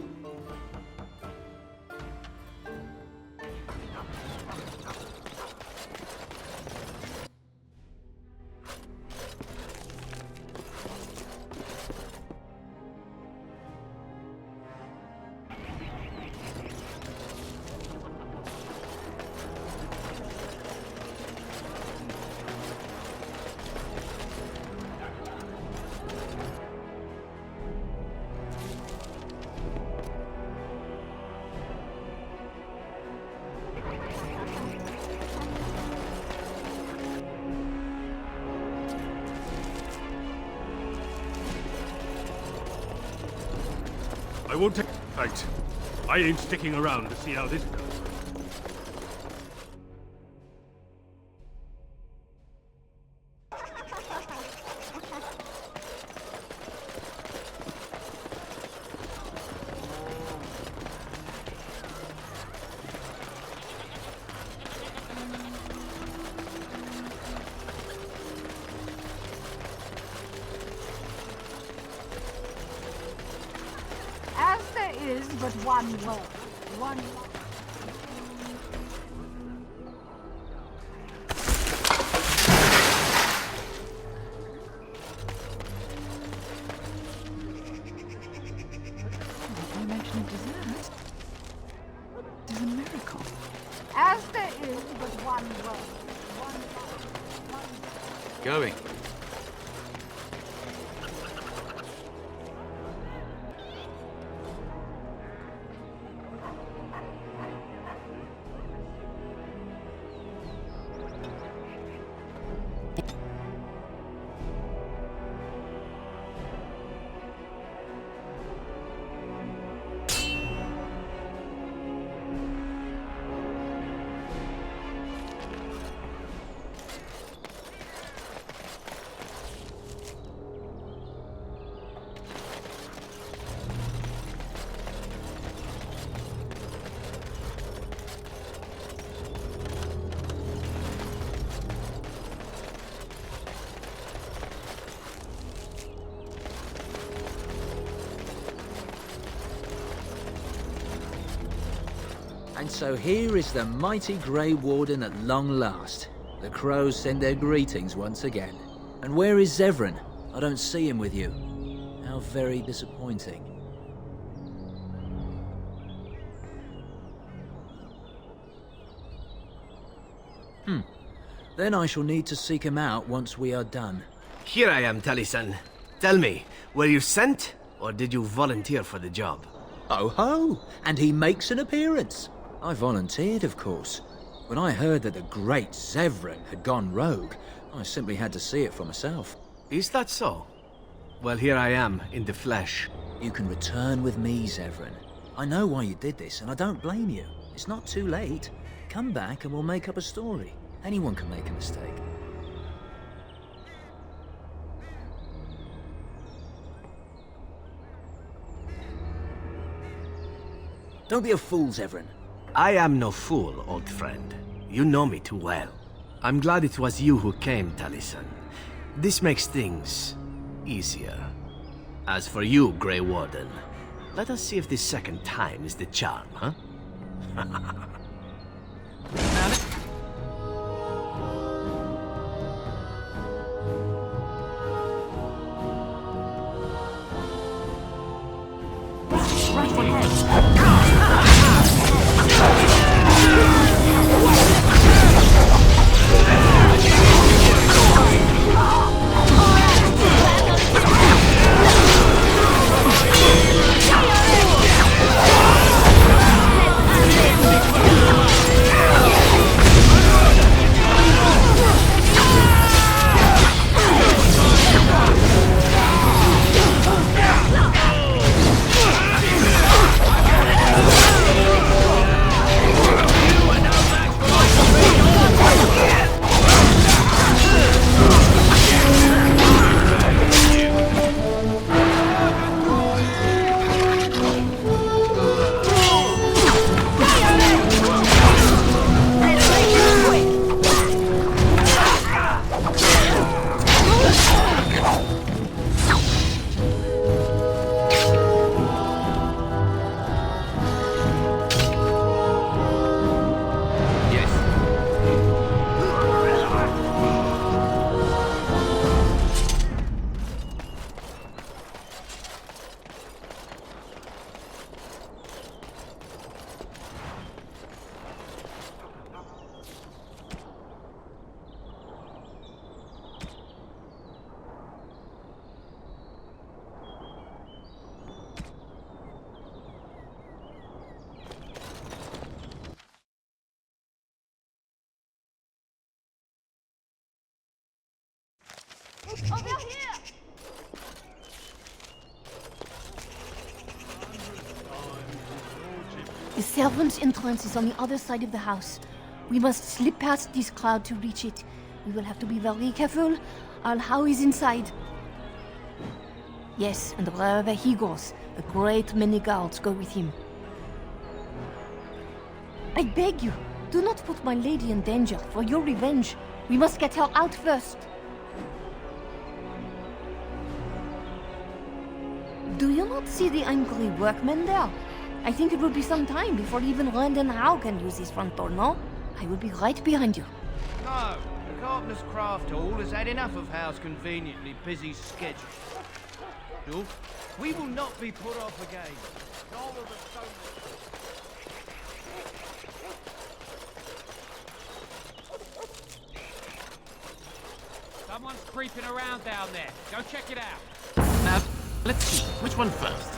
I won't take fight. I ain't sticking around to see how this goes. As there is but one world, one life. You mentioned dessert. There's a miracle. As there is but one world, one life, one... Going. And so here is the mighty Grey Warden at long last. The crows send their greetings once again. And where is Zevran? I don't see him with you. How very disappointing. Then I shall need to seek him out once we are done. Here I am, Taliesin. Tell me, were you sent, or did you volunteer for the job? Oh ho! And he makes an appearance. I volunteered, of course. When I heard that the great Zevran had gone rogue, I simply had to see it for myself. Is that so? Well, here I am, in the flesh. You can return with me, Zevran. I know why you did this, and I don't blame you. It's not too late. Come back and we'll make up a story. Anyone can make a mistake. Don't be a fool, Zevran. I am no fool, old friend. You know me too well. I'm glad it was you who came, Taliesin. This makes things easier. As for you, Grey Warden, let us see if this second time is the charm, huh? Right ahead. Over here! The servant's entrance is on the other side of the house. We must slip past this crowd to reach it. We will have to be very careful. Al-How is inside. Yes, and wherever he goes, a great many guards go with him. I beg you, do not put my lady in danger for your revenge. We must get her out first. Do you not see the angry workmen there? I think it will be some time before even Rand and How can use this front door, no? I will be right behind you. No, the Carpenter's Craft Hall has had enough of How's conveniently busy schedule. We will not be put off again. Nor will the stone... Someone's creeping around down there. Go check it out. Now, let's see. Which one first?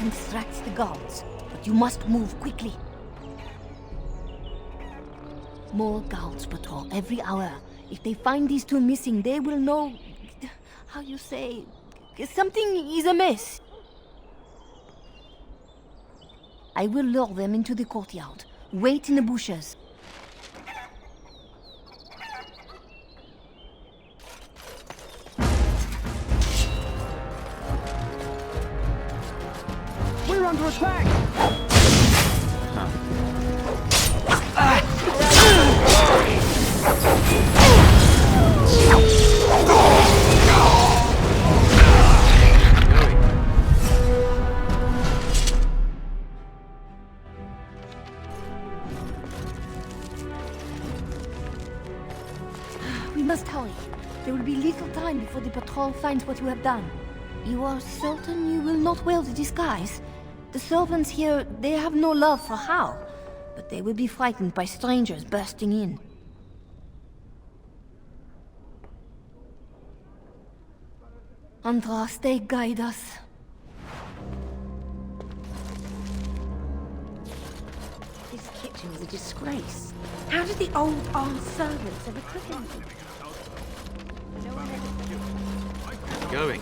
Distracts the guards, but you must move quickly. More guards patrol every hour. If they find these two missing, they will know... how you say... something is amiss. I will lure them into the courtyard. Wait in the bushes. We're under attack! We must hurry. There will be little time before the patrol finds what you have done. You are certain you will not wear the disguise? The servants here, they have no love for Hal, but they will be frightened by strangers bursting in. Andraste, guide us. This kitchen is a disgrace. How did the old armed servants ever cook anything? Going.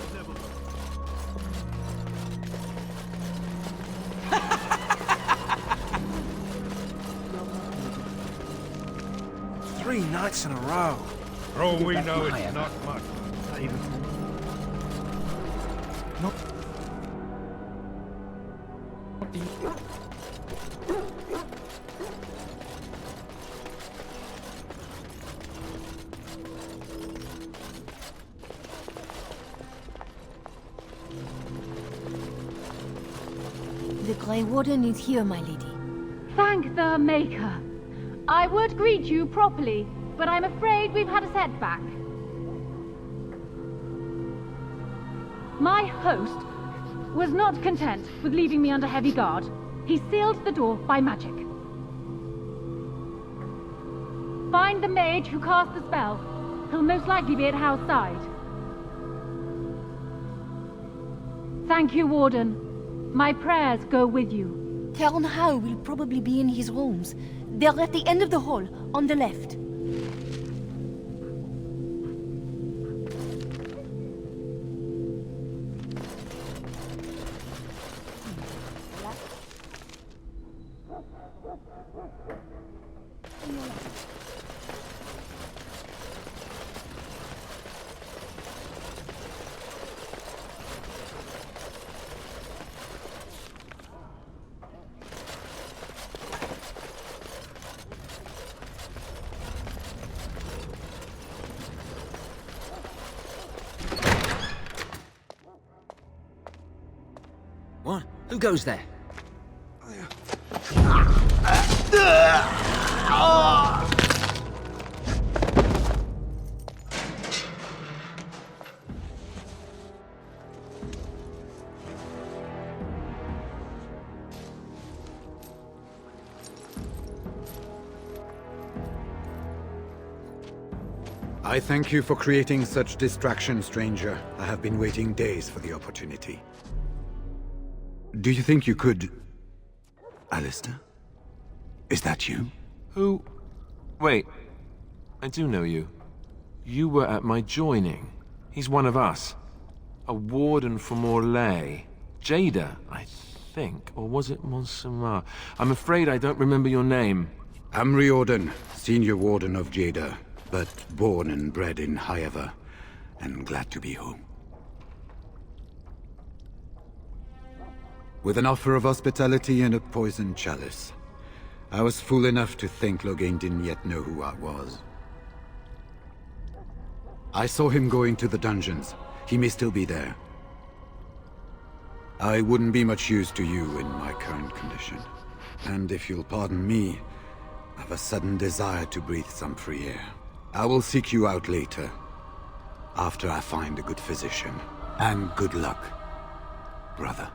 Three nights in a row. For all we know, it's not much. Not... The Grey Warden is here, my lady. Thank the Maker. I would greet you properly, but I'm afraid we've had a setback. My host was not content with leaving me under heavy guard. He sealed the door by magic. Find the mage who cast the spell. He'll most likely be at Hal's side. Thank you, Warden. My prayers go with you. Count Hal will probably be in his rooms. They're at the end of the hall, on the left. What? Who goes there? I thank you for creating such distraction, stranger. I have been waiting days for the opportunity. Do you think you could... Alistair? Is that you? Who? Wait. I do know you. You were at my joining. He's one of us. A warden from Orlais. Jada, I think. Or was it Monstrous? I'm afraid I don't remember your name. I'm Riordan, senior warden of Jada, but born and bred in Highever, and glad to be home. With an offer of hospitality and a poisoned chalice. I was fool enough to think Loghain didn't yet know who I was. I saw him go into the dungeons. He may still be there. I wouldn't be much use to you in my current condition. And if you'll pardon me, I've a sudden desire to breathe some free air. I will seek you out later, after I find a good physician. And good luck, brother.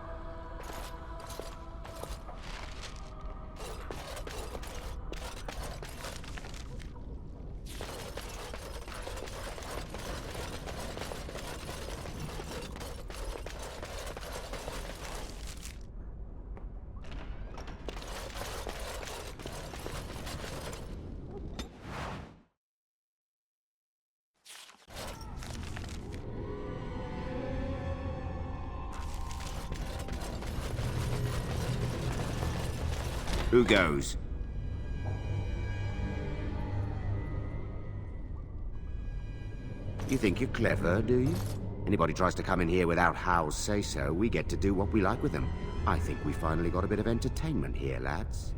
Who goes? You think you're clever, do you? Anybody tries to come in here without Hal's say-so, we get to do what we like with them. I think we finally got a bit of entertainment here, lads.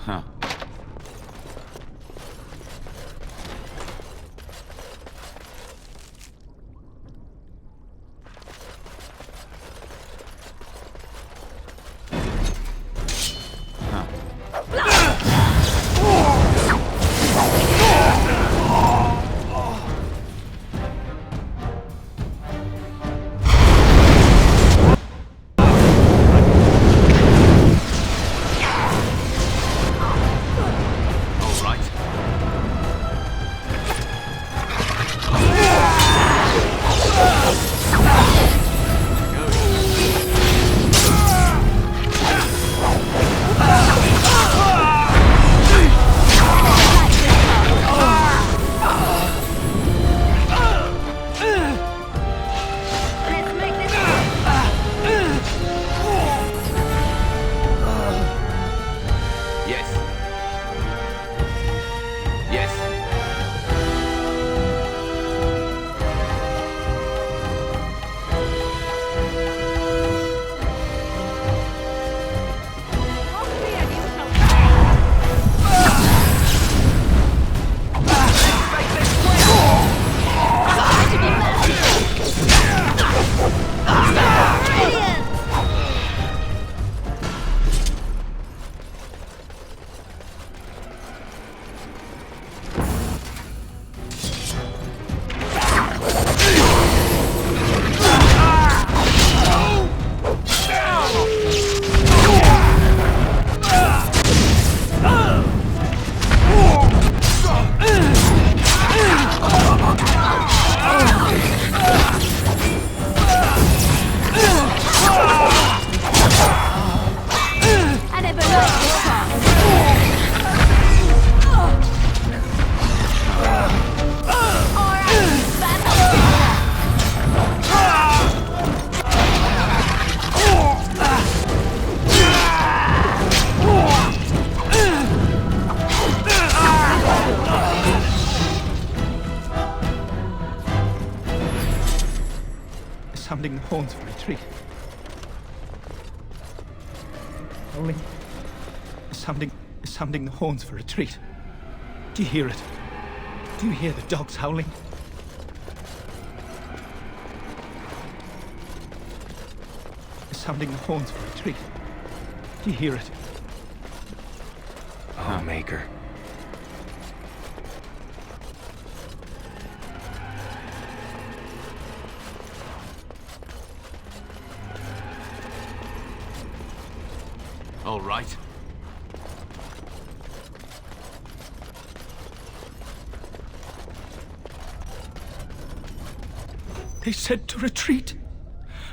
Huh. Sounding the horns for retreat. Howling. Sounding the horns for retreat. Do you hear it? Do you hear the dogs howling? Sounding the horns for retreat. Do you hear it? Oh, Maker. All right. They said to retreat.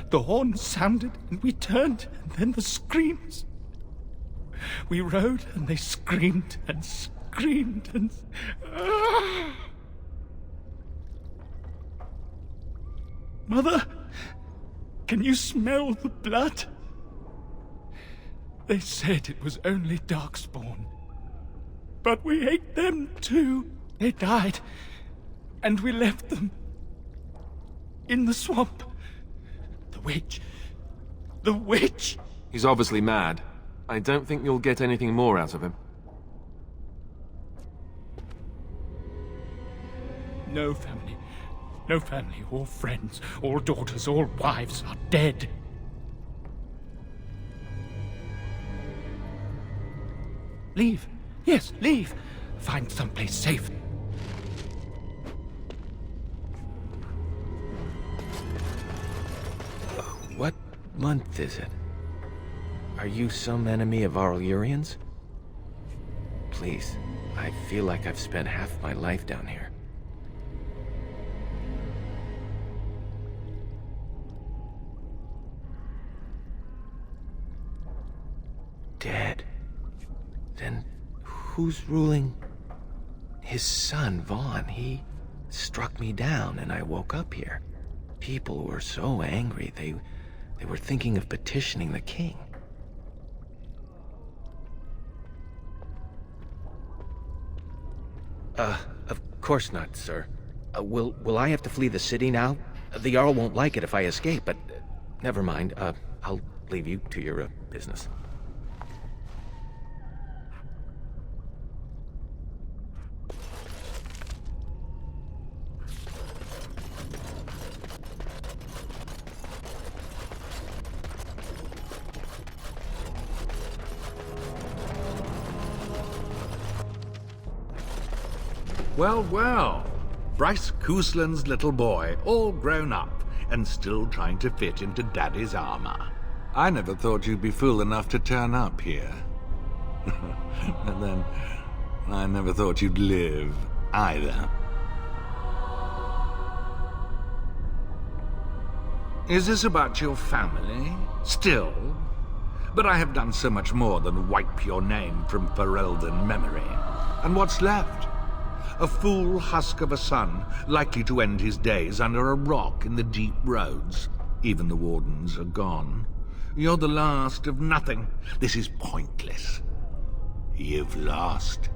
The horn sounded, and we turned, and then the screams. We rode, and they screamed and screamed and... Mother, can you smell the blood? They said it was only Darkspawn. But we ate them too. They died, and we left them in the swamp. The witch. The witch! He's obviously mad. I don't think you'll get anything more out of him. No family. No family. All friends, all daughters, all wives are dead. Leave. Yes, leave. Find someplace safe. What month is it? Are you some enemy of our Urians? Please, I feel like I've spent half my life down here. Dead. Then who's ruling? His son, Vaughn. He struck me down and I woke up here. People were so angry, they were thinking of petitioning the king. Of course not, sir. Will I have to flee the city now? The Jarl won't like it if I escape, but never mind. I'll leave you to your business. Well, well. Bryce Cousland's little boy, all grown up, and still trying to fit into Daddy's armor. I never thought you'd be fool enough to turn up here. And then, I never thought you'd live, either. Is this about your family? Still? But I have done so much more than wipe your name from Ferelden memory. And what's left? A fool husk of a son, likely to end his days under a rock in the deep roads. Even the Wardens are gone. You're the last of nothing. This is pointless. You've lost.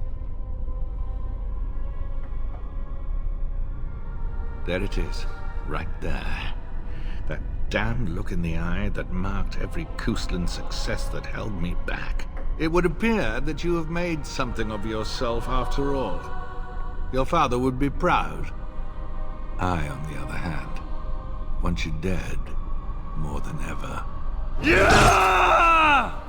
There it is, right there. That damned look in the eye that marked every Cousland success that held me back. It would appear that you have made something of yourself after all. Your father would be proud. I, on the other hand, want you dead more than ever. Yeah!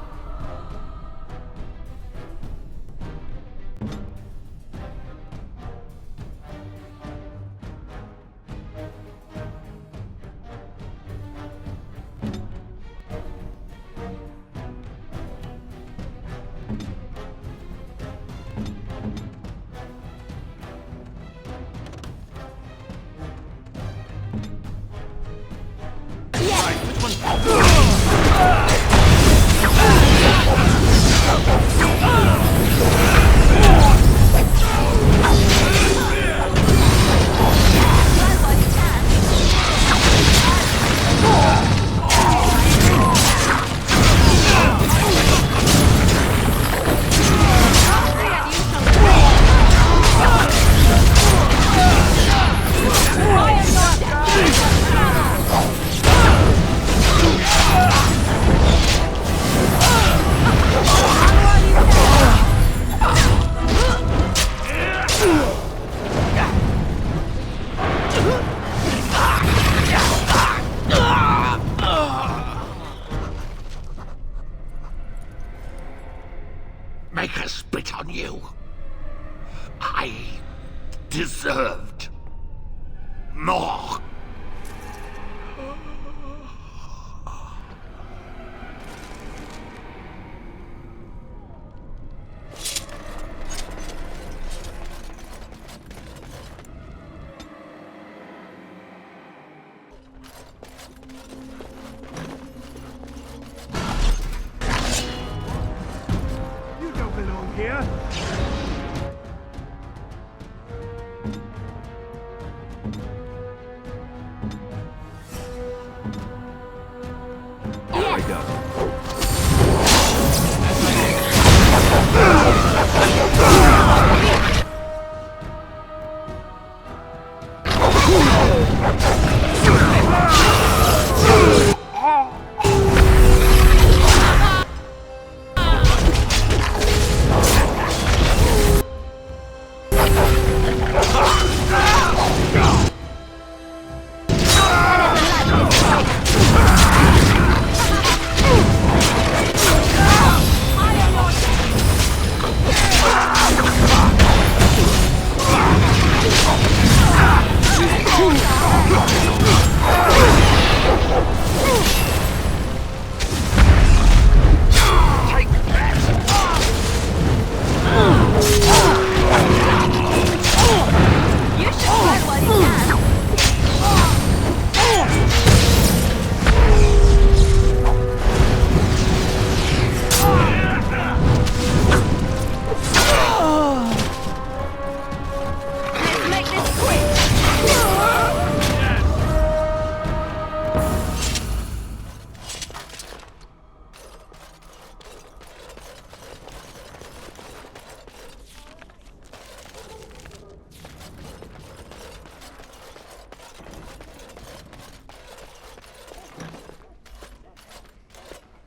Make her spit on you. I deserved more. Off we go.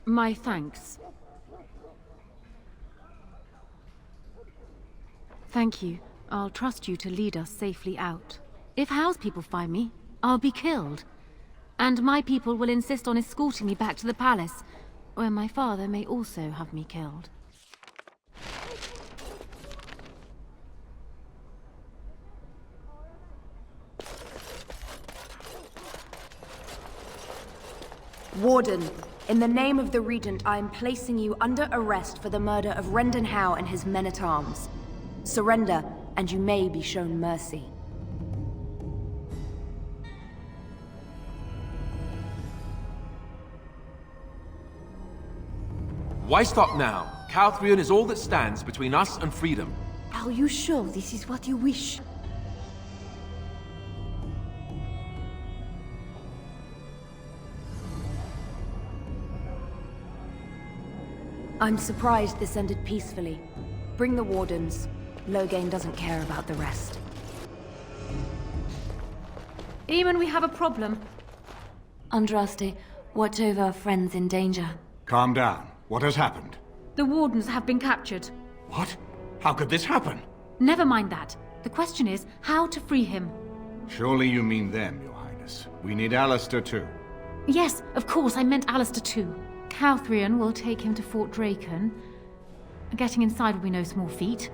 My thanks. Thank you. I'll trust you to lead us safely out. If House people find me, I'll be killed. And my people will insist on escorting me back to the palace, where my father may also have me killed. Warden, in the name of the Regent, I am placing you under arrest for the murder of Rendon Howe and his men-at-arms. Surrender, and you may be shown mercy. Why stop now? Calthrion is all that stands between us and freedom. Are you sure this is what you wish? I'm surprised this ended peacefully. Bring the Wardens. Loghain doesn't care about the rest. Eamon, we have a problem. Andraste, watch over our friends in danger. Calm down. What has happened? The Wardens have been captured. What? How could this happen? Never mind that. The question is how to free him. Surely you mean them, Your Highness. We need Alistair too. Yes, of course, I meant Alistair too. Calthrion will take him to Fort Draken. Getting inside will be no small feat.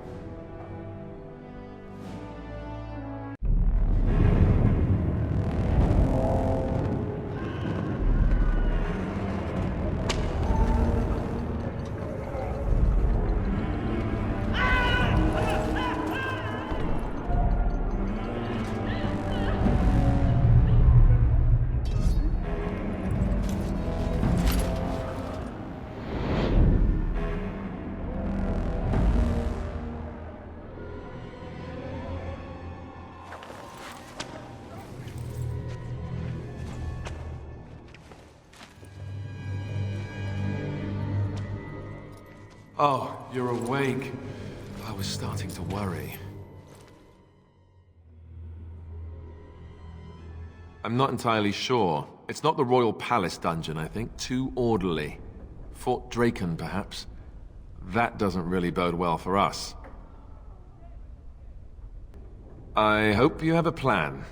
Oh, you're awake. I was starting to worry. I'm not entirely sure. It's not the Royal Palace dungeon, I think. Too orderly. Fort Draken, perhaps. That doesn't really bode well for us. I hope you have a plan.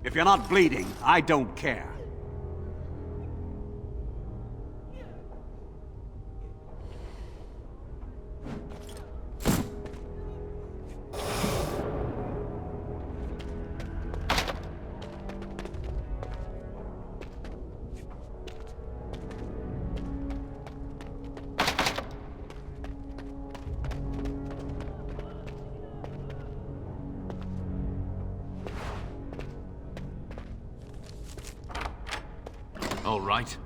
If you're not bleeding, I don't care. All right.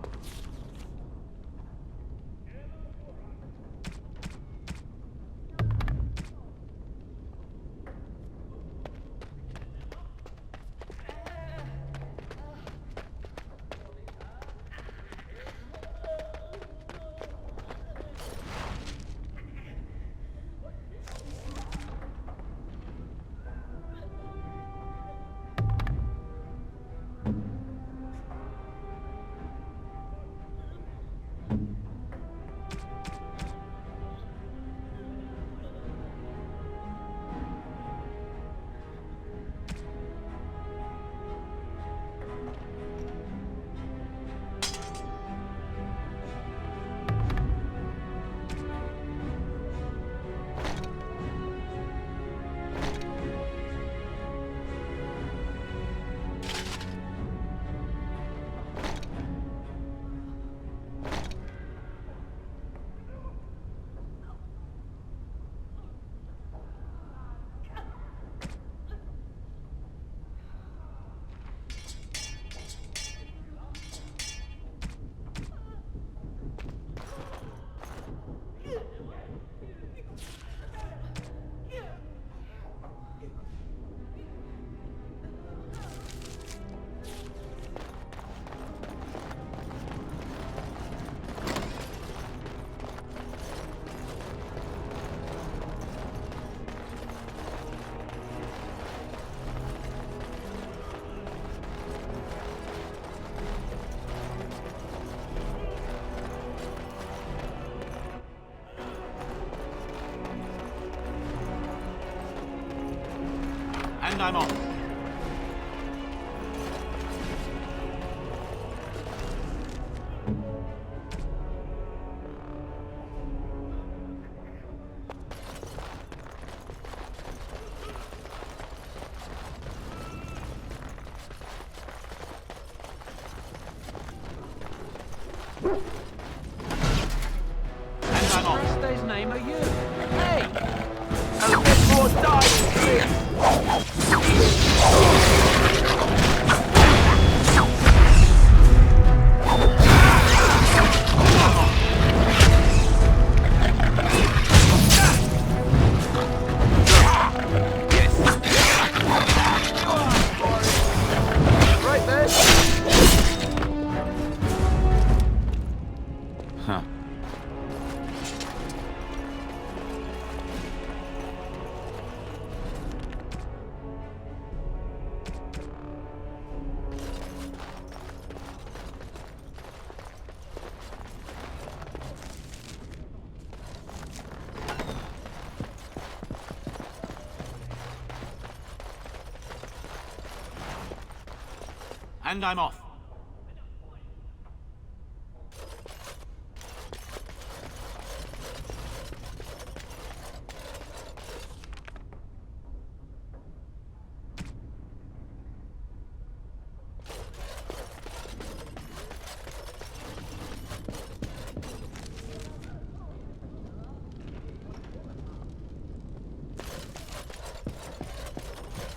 And I'm off. His name are you? Hey! And get more dying, please! Right there. Huh. And I'm off.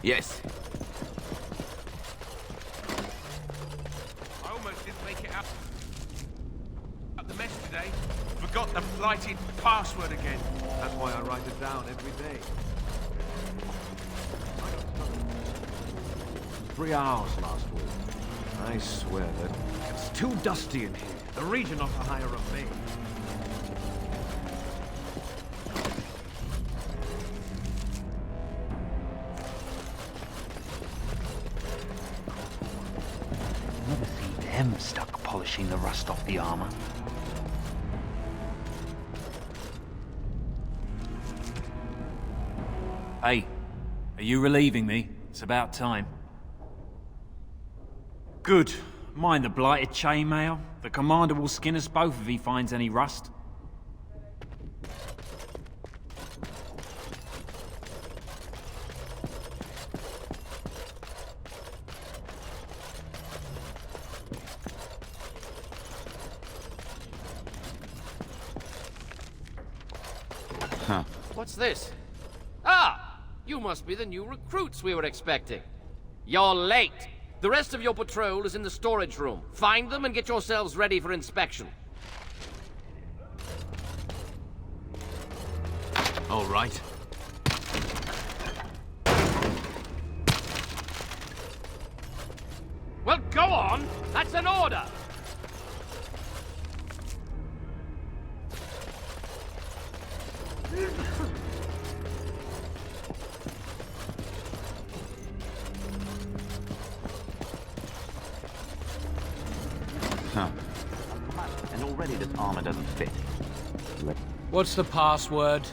Yes. I almost didn't make it out the mess today. Forgot the blighted password again. That's why I write it down every day. 3 hours last week. I swear that it's too dusty in here. The region ought to hire a maid. Never see them stuck polishing the rust off the armor. Hey, are you relieving me? It's about time. Good. Mind the blighted chainmail. The commander will skin us both if he finds any rust. Huh. What's this? Ah! You must be the new recruits we were expecting. You're late. The rest of your patrol is in the storage room. Find them and get yourselves ready for inspection. All right. Well, go on! That's an order! Huh. And already this armor doesn't fit. What's the password?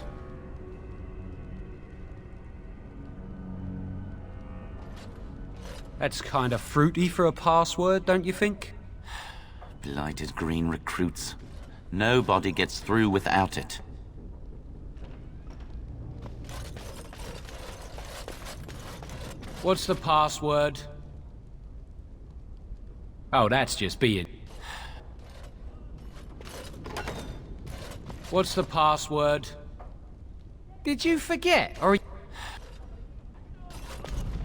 That's kind of fruity for a password, don't you think? Blighted green recruits. Nobody gets through without it. What's the password? Oh, that's just being... What's the password? Did you forget, or...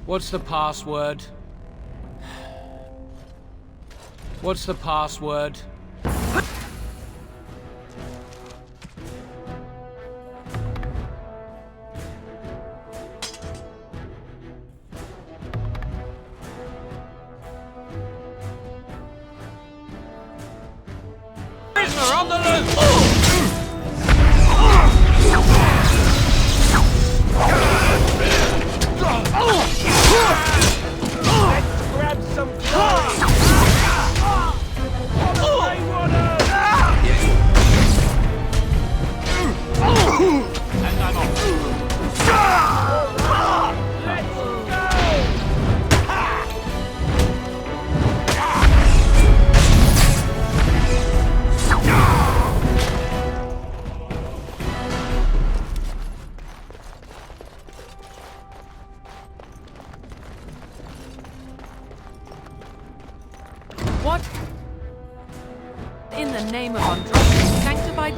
What's the password? What's the password? Prisoner on the loose! Let's grab some glory!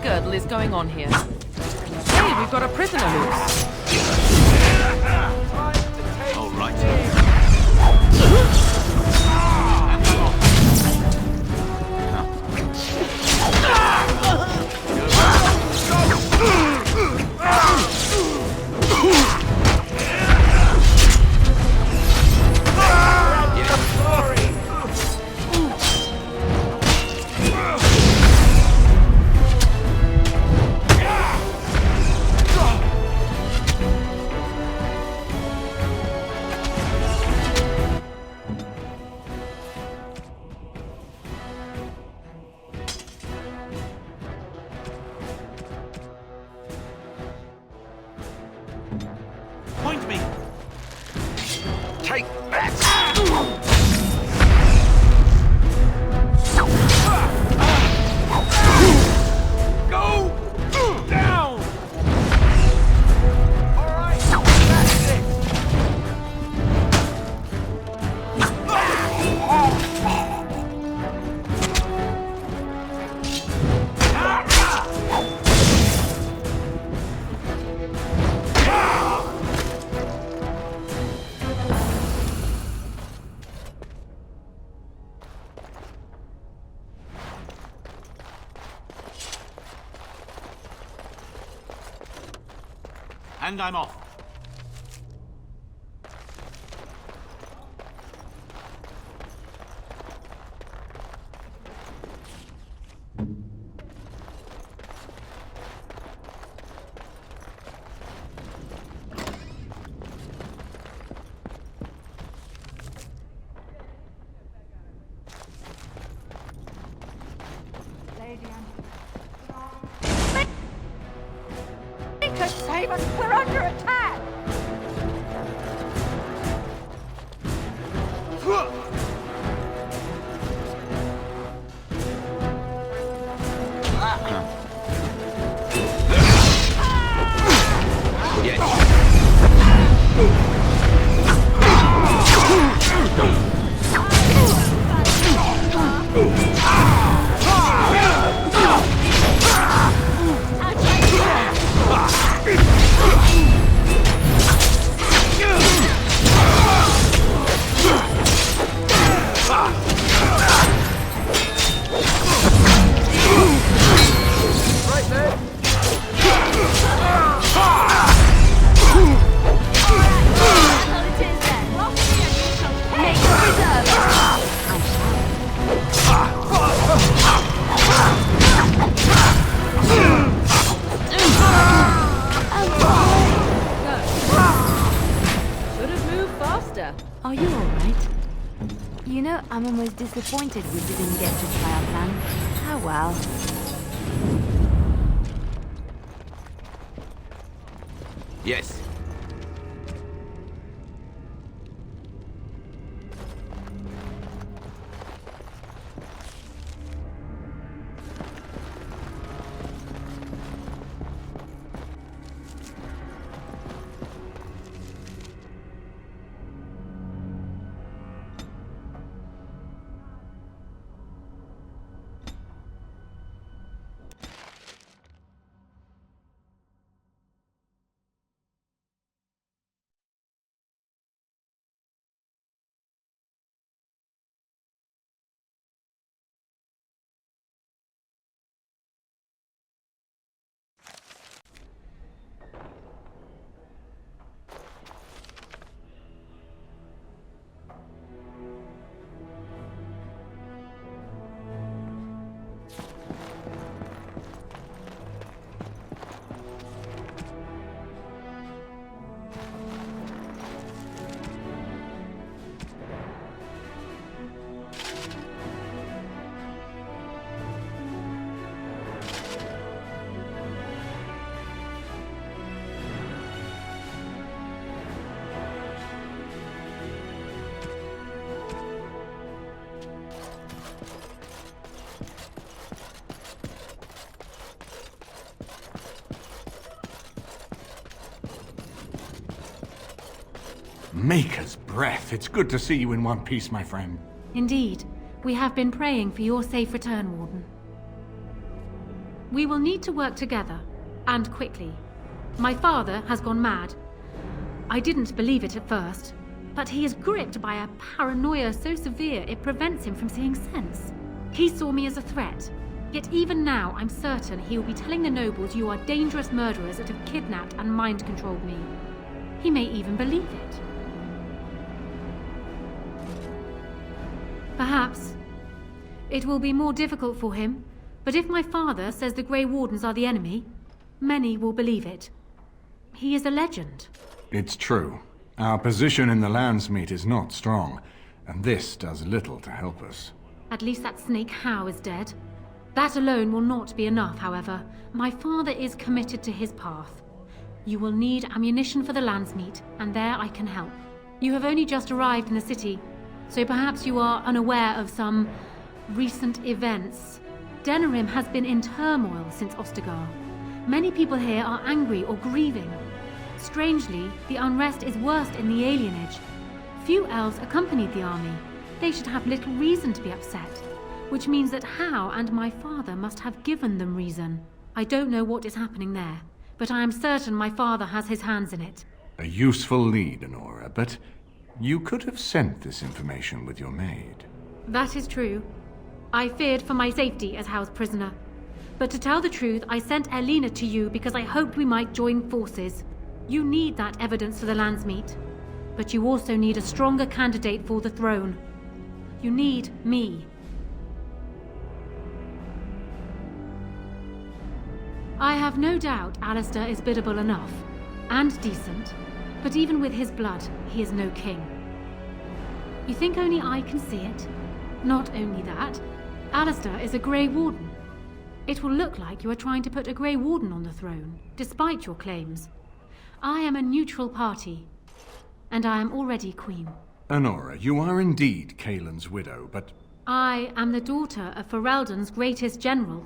girdle is going on here? Hey, we've got a prisoner loose. All right. Point me! Take that! Go down! Alright, that's it! And I'm off. Make us save us! We're under attack! Are you alright? You know, I'm almost disappointed we didn't get to try our plan. Oh well. Yes. Maker's breath. It's good to see you in one piece, my friend. Indeed. We have been praying for your safe return, Warden. We will need to work together, and quickly. My father has gone mad. I didn't believe it at first, but he is gripped by a paranoia so severe it prevents him from seeing sense. He saw me as a threat, yet even now I'm certain he will be telling the nobles you are dangerous murderers that have kidnapped and mind-controlled me. He may even believe it. Perhaps. It will be more difficult for him, but if my father says the Grey Wardens are the enemy, many will believe it. He is a legend. It's true. Our position in the Landsmeet is not strong, and this does little to help us. At least that snake Howe is dead. That alone will not be enough, however. My father is committed to his path. You will need ammunition for the Landsmeet, and there I can help. You have only just arrived in the city, so perhaps you are unaware of some recent events. Denerim has been in turmoil since Ostagar. Many people here are angry or grieving. Strangely, the unrest is worst in the alienage. Few elves accompanied the army. They should have little reason to be upset, which means that Howe and my father must have given them reason. I don't know what is happening there, but I am certain my father has his hands in it. A useful lead, Honora, but you could have sent this information with your maid. That is true. I feared for my safety as Howe's prisoner. But to tell the truth, I sent Elena to you because I hoped we might join forces. You need that evidence for the Landsmeet. But you also need a stronger candidate for the throne. You need me. I have no doubt Alistair is biddable enough, and decent, but even with his blood, he is no king. You think only I can see it? Not only that, Alistair is a Grey Warden. It will look like you are trying to put a Grey Warden on the throne, despite your claims. I am a neutral party, and I am already queen. Honora, you are indeed Kaelin's widow, but... I am the daughter of Ferelden's greatest general.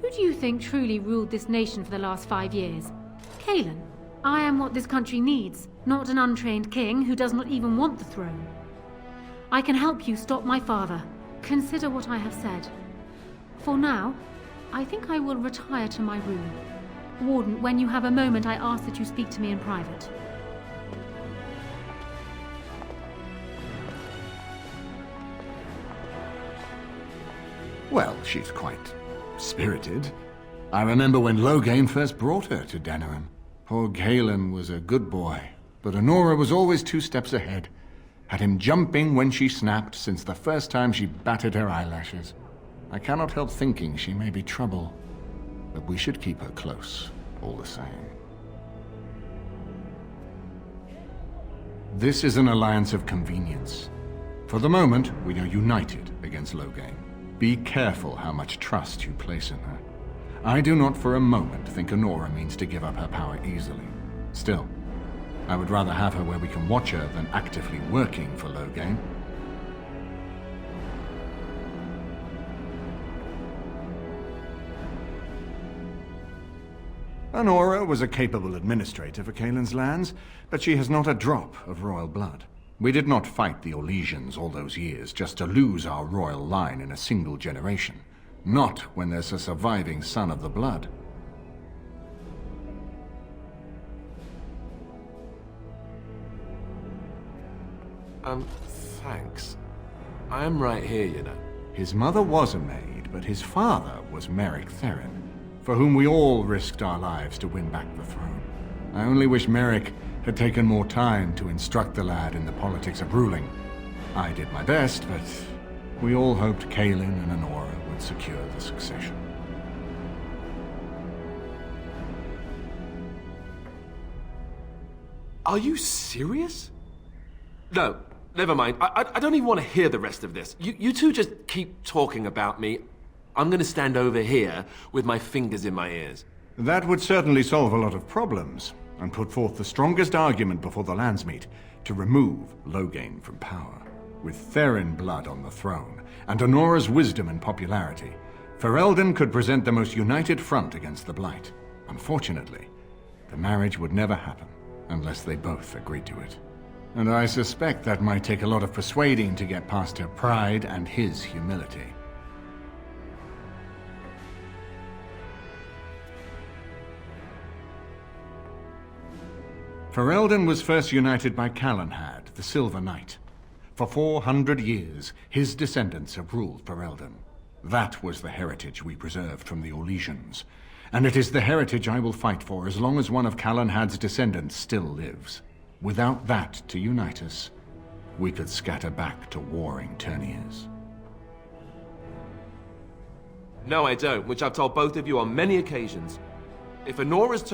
Who do you think truly ruled this nation for the last 5 years? Kaelin. I am what this country needs, not an untrained king who does not even want the throne. I can help you stop my father. Consider what I have said. For now, I think I will retire to my room. Warden, when you have a moment, I ask that you speak to me in private. Well, she's quite spirited. I remember when Loghain first brought her to Denerim. Poor Kaelin was a good boy, but Honora was always 2 steps ahead. Had him jumping when she snapped since the first time she batted her eyelashes. I cannot help thinking she may be trouble, but we should keep her close, all the same. This is an alliance of convenience. For the moment, we are united against Loghain. Be careful how much trust you place in her. I do not for a moment think Honora means to give up her power easily. Still, I would rather have her where we can watch her than actively working for Loghain. Honora was a capable administrator for Kaelin's lands, but she has not a drop of royal blood. We did not fight the Orlesians all those years just to lose our royal line in a single generation. Not when there's a surviving son of the blood. Thanks. I'm right here, you know. His mother was a maid, but his father was Merrick Theron, for whom we all risked our lives to win back the throne. I only wish Merrick had taken more time to instruct the lad in the politics of ruling. I did my best, but we all hoped Kaelin and Honora would secure the succession. Are you serious? No, never mind. I don't even want to hear the rest of this. You two just keep talking about me. I'm going to stand over here with my fingers in my ears. That would certainly solve a lot of problems, and put forth the strongest argument before the Landsmeet to remove Loghain from power. With Theron blood on the throne, and Honora's wisdom and popularity, Ferelden could present the most united front against the Blight. Unfortunately, the marriage would never happen unless they both agreed to it. And I suspect that might take a lot of persuading to get past her pride and his humility. Ferelden was first united by Calenhad, the Silver Knight. For 400 years, his descendants have ruled Ferelden. That was the heritage we preserved from the Orlesians. And it is the heritage I will fight for as long as one of Calenhad's descendants still lives. Without that to unite us, we could scatter back to warring Terniers. No, I don't, which I've told both of you on many occasions. If Honora's